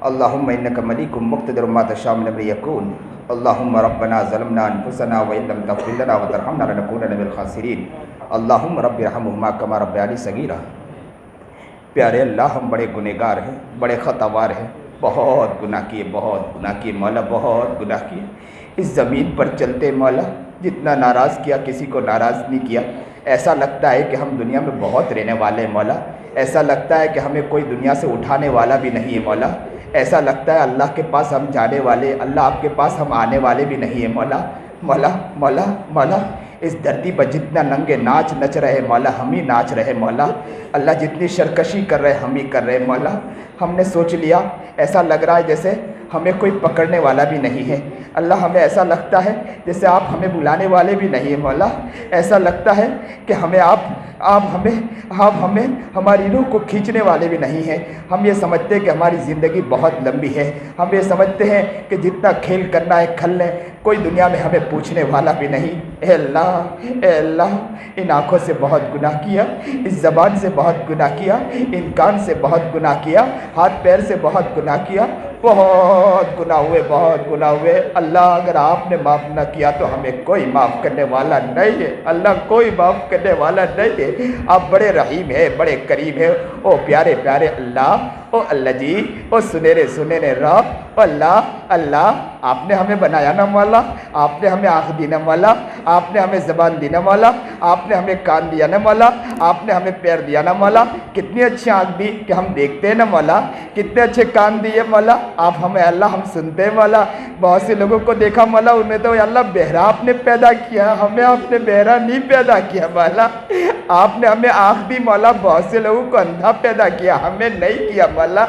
[SPEAKER 3] اللہم انک ملیک مقتدر ما تشاء من امر یکون۔ اللہم ربنا ظلمنا انفسنا وان لم تغفر لنا وترحمنا لنکونن من الخاسرین۔ اللہم رب ارحمہما کما ربیانی صغیرا۔ پیارے اللہ، ہم بڑے گنہگار ہیں، بڑے خطاوار ہیں، بہت گناہ کیے، بہت گناہ کیے مولا، بہت گناہ کیے۔ اس زمین پر چلتے مولا جتنا ناراض کیا کسی کو ناراض نہیں کیا۔ ایسا لگتا ہے کہ ہم دنیا میں بہت رہنے والے ہیں مولا، ایسا لگتا ہے کہ ہمیں کوئی دنیا سے اٹھانے والا بھی نہیں ہے مولا، ایسا لگتا ہے اللہ کے پاس ہم جانے والے، اللہ آپ کے پاس ہم آنے والے بھی نہیں ہیں مولا۔ مولا مولا مولا، اس دھرتی پر جتنا ننگے ناچ نچ رہے مولا ہم ہی ناچ رہے مولا، اللہ جتنی سرکشی کر رہے ہم ہی کر رہے مولا۔ ہم نے سوچ لیا، ایسا لگ رہا ہے جیسے ہمیں کوئی پکڑنے والا بھی نہیں ہے اللہ، ہمیں ایسا لگتا ہے جیسے آپ ہمیں بلانے والے بھی نہیں ہیں مولا، ایسا لگتا ہے کہ ہمیں آپ ہمیں ہماری روح کو کھینچنے والے بھی نہیں ہیں۔ ہم یہ سمجھتے ہیں کہ ہماری زندگی بہت لمبی ہے، ہم یہ سمجھتے ہیں کہ جتنا کھیل کرنا ہے کھل لیں، کوئی دنیا میں ہمیں پوچھنے والا بھی نہیں۔ اے اللہ، ان آنکھوں سے بہت گناہ کیا، اس زبان سے بہت گناہ کیا، ان کان سے بہت گناہ کیا، ہاتھ پیر سے بہت گناہ کیا، بہت گناہ ہوئے، بہت گناہ ہوئے اللہ۔ اگر آپ نے معاف نہ کیا تو ہمیں کوئی معاف کرنے والا نہیں ہے اللہ، کوئی معاف کرنے والا نہیں ہے۔ آپ بڑے رحیم ہے، بڑے کریم ہے، او پیارے پیارے اللہ، او اللہ جی، او سنہرے سنہرے رب، او اللہ آپ نے ہمیں بنایا نا مولا، آپ نے ہمیں آنکھ دی نا مولا، آپ نے ہمیں زبان دی نا مولا، آپ نے ہمیں کان دیا نا مولا، آپ نے ہمیں پیر دیا نا مولا، کتنی اچھی آنکھ دی کہ ہم دیکھتے ہیں نا مولا، کتنے اچھے کان دیے مولا، آپ ہمیں اللہ ہم سنتے ہیں مولا۔ بہت سے لوگوں کو دیکھا مولا، ان میں تو اللہ بہرا آپ نے پیدا کیا، ہمیں آپ نے بہرا نہیں پیدا کیا مولا، آپ نے ہمیں آنکھ دی مولا، بہت سے لوگوں کو اندھا پیدا کیا، ہمیں نہیں کیا مولا۔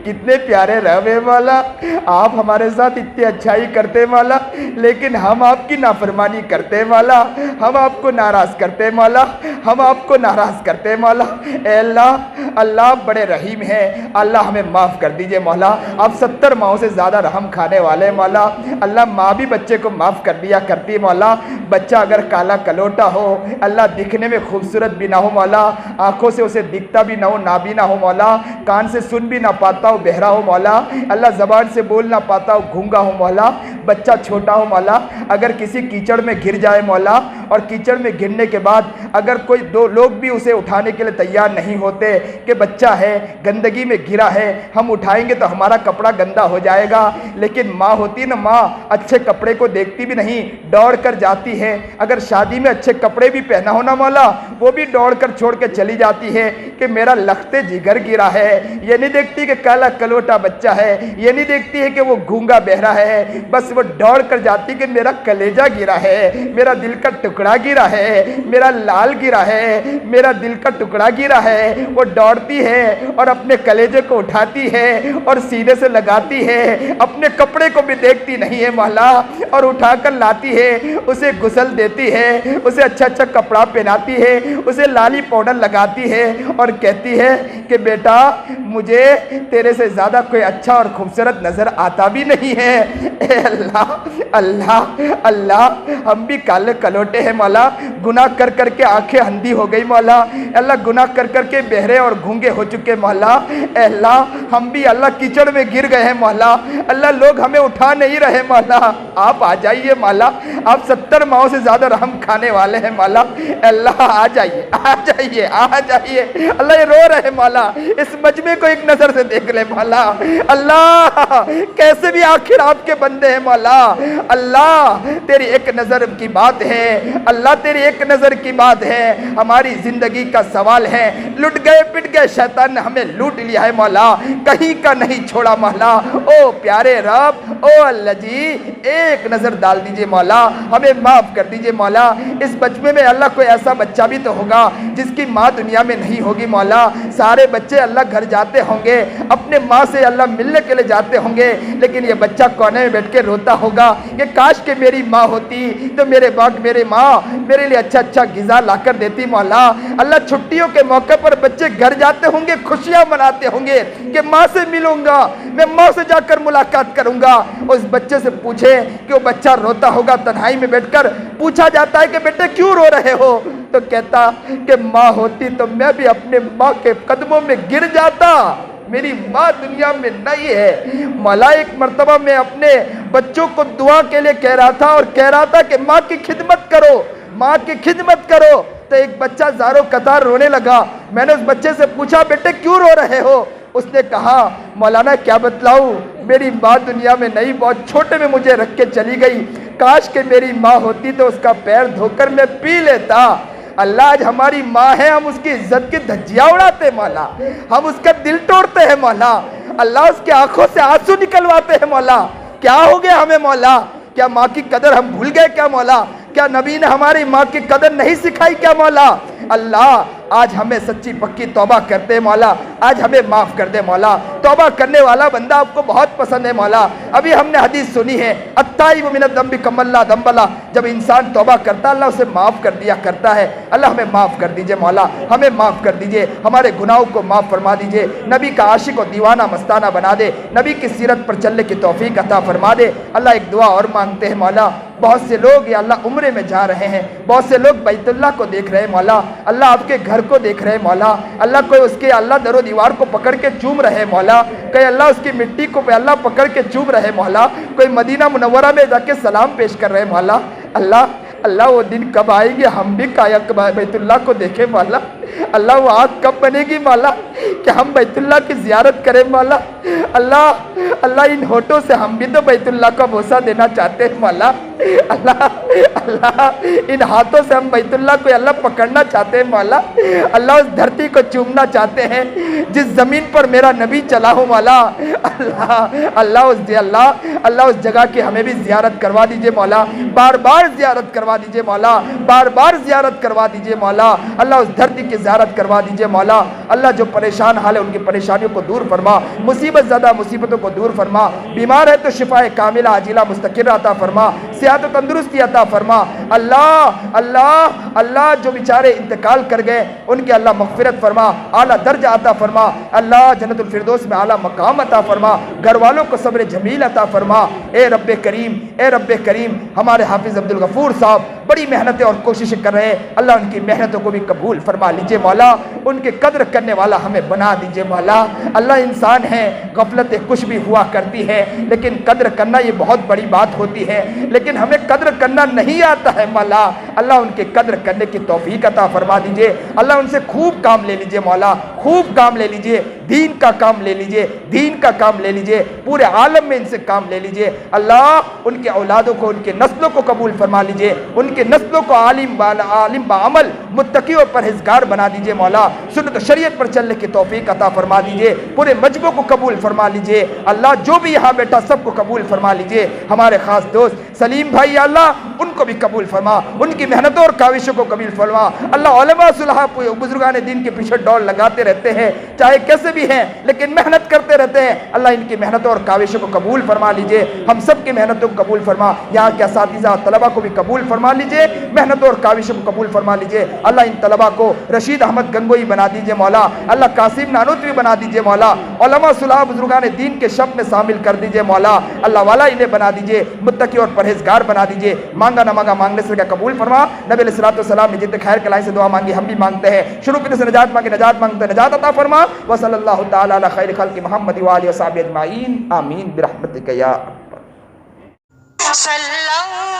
[SPEAKER 3] کتنے پیارے رب ہیں مولا، آپ ہمارے ساتھ اتنی اچھائی کرتے مولا، لیکن ہم آپ کی نافرمانی کرتے مولا، ہم آپ کو ناراض کرتے مولا، ہم آپ کو ناراض کرتے مولا۔ اے اللہ بڑے رحیم ہیں اللہ، ہمیں معاف کر دیجئے مولا، آپ 70 ماہوں سے زیادہ رحم کھانے والے مولا۔ اللہ ماں بھی بچے کو معاف کر دیا کرتی مولا، بچہ اگر کالا کلوٹا ہو اللہ، دکھنے میں خوبصورت بھی نہ ہو مولا، آنکھوں سے اسے دکھتا بھی نہ ہو، نابینا ہو مولا، کان سے سن بھی نہ پاتا ہو، بہرا ہو مولا، اللہ زبان سے بول نہ پاتا ہو، گھونگا ہو مولا۔ مولا بچہ چھوٹا ہو مولا, اگر کسی کیچڑ میں گر جائے مولا, اور کیچڑ میں گرنے کے بعد اگر کوئی دو لوگ بھی اسے اٹھانے کے لیے تیار نہیں ہوتے کہ بچہ ہے گندگی میں گرا ہے, ہم اٹھائیں گے تو ہمارا کپڑا گندا ہو جائے گا, لیکن ماں ہوتی نا, ماں اچھے کپڑے کو دیکھتی بھی نہیں, دوڑ کر جاتی ہے. اگر شادی میں اچھے کپڑے بھی پہنا ہونا مولا, وہ بھی دوڑ کر چھوڑ کے چلی جاتی ہے کہ میرا لخت جگر گرا ہے. یہ نہیں دیکھتی کہ کالا کلوٹا بچہ ہے, یہ نہیں دیکھتی ہے کہ وہ گونگا بہرا ہے, بس وہ دوڑ کر جاتی کہ میرا کلیجہ گرا ہے, میرا دل کا ٹکڑا گرا ہے, میرا لال گرا ہے, میرا دل کا ٹکڑا گرا ہے. وہ دوڑتی ہے اور اپنے کلیجے کو اٹھاتی ہے اور سینے سے لگاتی ہے, اپنے کپڑے کو بھی دیکھتی نہیں ہے مولا, اور اٹھا کر لاتی ہے, اسے غسل دیتی ہے, اسے اچھا اچھا کپڑا پہناتی ہے, اسے لالی پاؤڈر لگاتی ہے اور کہتی ہے کہ بیٹا مجھے تیرے سے زیادہ کوئی اچھا اور خوبصورت نظر آتا بھی نہیں ہے. اے اللہ اللہ اللہ, ہم بھی کالے کلوٹے ہیں مولا, گناہ کر کر کے آنکھیں اندھی ہو گئی مولا, اللہ گناہ کر کر کے بہرے اور گھونگے ہو چکے مولا. اے اللہ ہم بھی اللہ کیچڑ میں گر گئے ہیں مولا, اللہ لوگ ہمیں اٹھا نہیں رہے مولا, آپ آ جائیے مولا, آپ 70 ماہوں سے زیادہ رحم کھانے والے ہیں مولا. اے اللہ آ جائیے آ جائیے آ جائیے, اللہ یہ رو رہے مولا, اس مجمع کو ایک نظر سے دیکھ لے مولا. اللہ کیسے بھی آخر آپ کے بندے ہیں مولا, اللہ تیری ایک نظر کی بات ہے, اللہ تیری ایک نظر کی بات ہے, ہماری زندگی کا سوال ہے. لٹ گئے پٹ گئے, شیطان نے ہمیں لوٹ لیا ہے مولا, کہیں کا نہیں چھوڑا مولا. او پیارے رب, او اللہ جی ایک نظر ڈال دیجئے مولا, ہمیں معاف کر دیجئے مولا. اس بچے میں اللہ کوئی ایسا بچہ بھی تو ہوگا جس کی ماں دنیا میں نہیں ہوگی مولا. سارے بچے اللہ گھر جاتے ہوں گے, اپنے ماں سے اللہ ملنے کے لیے جاتے ہوں گے, لیکن یہ بچہ کونے میں بیٹھ کے روتا ہوگا کہ کاش کہ میری ماں ہوتی تو میرے ماں میرے لیے اچھا اچھا غذا لا کر دیتی مولا. اللہ چھٹیوں کے موقع پر بچے گھر جاتے ہوں گے, خوشیاں مناتے ہوں گے کہ ماں سے ملوں گا, میں ماں سے جا کر ملاقات کروں گا. اس بچے سے پوچھے کہ وہ بچہ روتا ہوگا, تنہائی میں بیٹھ کر پوچھا جاتا ہے کہ بیٹے کیوں رو رہے ہو, تو کہتا کہ ماں ہوتی تو میں بھی اپنے ماں کے قدموں میں گر جاتا, میری ماں دنیا میں نہیں ہے. مولا ایک مرتبہ میں اپنے بچوں کو دعا کے لیے کہہ رہا تھا, اور کہہ رہا تھا کہ ماں کی خدمت کرو, ماں کی خدمت کرو. تو ایک بچہ زاروں قطار رونے لگا. میں نے اس بچے سے پوچھا بیٹے کیوں رو رہے ہو, اس نے کہا مولانا کیا بتلاؤں, میری ماں دنیا میں نہیں, بہت چھوٹے میں مجھے رکھ کے چلی گئی, کاش کہ میری ماں ہوتی تو اس کا پیر دھو کر میں پی لیتا. اللہ آج ہماری ماں ہے, ہم اس کی عزت کی دھجیاں اڑاتے مولا, ہم اس کا دل توڑتے ہیں مولا, اللہ اس کی آنکھوں سے آنسو نکلواتے ہیں مولا. کیا ہو گیا ہمیں مولا, کیا ماں کی قدر ہم بھول گئے کیا مولا, کیا نبی نے ہماری ماں کی قدر نہیں سکھائی کیا مولا. اللہ آج ہمیں سچی پکی توبہ کرتے ہیں مولا, آج ہمیں معاف کر دے مولا. توبہ کرنے والا بندہ آپ کو بہت پسند ہے مولا. ابھی ہم نے حدیث سنی ہے, التائب من الذنب کمن لا ذنب لہ, جب انسان توبہ کرتا اللہ اسے معاف کر دیا کرتا ہے. اللہ ہمیں معاف کر دیجئے مولا, ہمیں معاف کر دیجئے, ہمارے گناہوں کو معاف فرما دیجئے, نبی کا عاشق و دیوانہ مستانہ بنا دے, نبی کی سیرت پر چلنے کی توفیق عطا فرما دے. اللہ ایک دعا اور مانگتے ہیں مولا, بہت سے لوگ یا اللہ عمرے میں جا رہے ہیں, بہت سے لوگ بیت اللہ کو دیکھ رہے ہیں مولا, اللہ آپ کے گھر کو دیکھ رہے ہیں مولا, اللہ کوئی اس کے اللہ در و دیوار کو پکڑ کے چوم رہے مولا, کوئی اللہ اس کی مٹی کو اللہ پکڑ کے چوم رہے مولا, کوئی مدینہ منورہ میں جا کے سلام پیش کر رہے مولا. اللہ وہ دن کب آئیں گے ہم بھی کایا بیت اللہ کو دیکھیں مولا. اللہ وہ آنکھ کب بنے گی مولا کہ ہم بیت اللہ کی زیارت کریں مولا. اللہ ان ہوٹوں سے ہم بھی تو بیت اللہ کا بوسہ دینا چاہتے ہیں مولا. اللہ ان ہاتھوں سے ہم بیت اللہ کو اللہ پکڑنا چاہتے ہیں مولا. اللہ اس دھرتی کو چومنا چاہتے ہیں جس زمین پر میرا نبی چلا ہو مولا. اللہ اس جگہ کی ہمیں بھی زیارت کروا دیجئے مولا, بار بار زیارت کروا دیجئے مولا, بار بار زیارت کروا دیجئے مولا. اللہ اس دھرتی کی زیارت کروا دیجئے مولا. اللہ جو پریشان حال ہے ان کی پریشانیوں کو دور فرما, مصیبت زدہ مصیبتوں کو دور فرما, بیمار ہے تو شفاء کاملہ عاجلہ مستقر عطا فرما, صحت و تندرستی عطا فرما. اللہ جو بیچارے انتقال کر گئے ان کے اللہ مغفرت فرما, اعلیٰ درجہ عطا فرما. اللہ جنت الفردوس میں اعلیٰ مقام عطا فرما, گھر والوں کو صبر جمیل عطا فرما. اے رب کریم ہمارے حافظ عبدالغفور صاحب بڑی محنتیں اور کوششیں کر رہے ہیں، اللہ ان کی محنتوں کو بھی قبول فرما لیجئے مولا، ان کے قدر کرنے والا ہمیں بنا دیجئے مولا۔ اللہ انسان ہے، غفلتیں کچھ بھی ہوا کرتی ہے، لیکن قدر کرنا یہ بہت بڑی بات ہوتی ہے، لیکن ہمیں قدر کرنا نہیں آتا ہے مولا۔ اللہ ان کے قدر کرنے کی توفیق عطا فرما دیجئے، اللہ ان سے خوب کام لے لیجئے مولا، خوب کام لے لیجئے، دین کا کام لے لیجئے، دین کا کام لے لیجئے، پورے عالم میں ان سے کام لے لیجئے۔ اللہ ان کے اولادوں کو، ان کے نسلوں کو قبول فرما لیجئے، ان کے نسلوں کو عالم بعمل، متقی اور پرہیزگار بنا دیجئے مولا، سنت و شریعت پر چلنے کی توفیق عطا فرما دیجئے، پورے مجمع کو قبول فرما لیجئے۔ اللہ جو بھی یہاں بیٹھا سب کو قبول فرما لیجئے، ہمارے خاص دوست سلیم بھائی یا اللہ ان کو بھی قبول فرما، ان کی محنتوں اور کاوشوں کو قبول فرما۔ اللہ علماء صلحاء بزرگان دین کے پیچھے دوڑ لگاتے رہتے ہیں، چاہے کیسے بھی ہیں لیکن محنت کرتے رہتے ہیں، اللہ ان کی محنتوں اور کاوشوں کو قبول فرما لیجئے، ہم سب کی محنتوں کو قبول فرما، یہاں کے اساتذہ طلبہ کو بھی قبول فرما لیجئے، محنتوں اور کاوشوں کو قبول فرما لیجئے۔ اللہ ان طلبہ کو رشید احمد گنگوئی بنا دیجئے مولا، اللہ قاسم نانوتوی بنا دیجئے مولا، علماء صلحاء بزرگان دین کے شب میں شامل کر دیجئے مولا، اللہ والا انہیں بنا دیجئے، متقی اور پرہیزگار بنا دیجئے۔ مانگا نہ مانگا مانگنے سے کیا قبول فرما۔ نبی علیہ الصلوۃ والسلام نے جتنے خیر کے لائن سے دعا مانگی ہم بھی مانگتے ہیں، شروع سے نجات مانگی نجات مانگتے ہیں، نجات عطا فرما۔ وصلی اللہ تعالی علی خیر خلق محمد وآلہ وصحبہ اجمعین، آمین برحمتک یا
[SPEAKER 1] صلی اللہ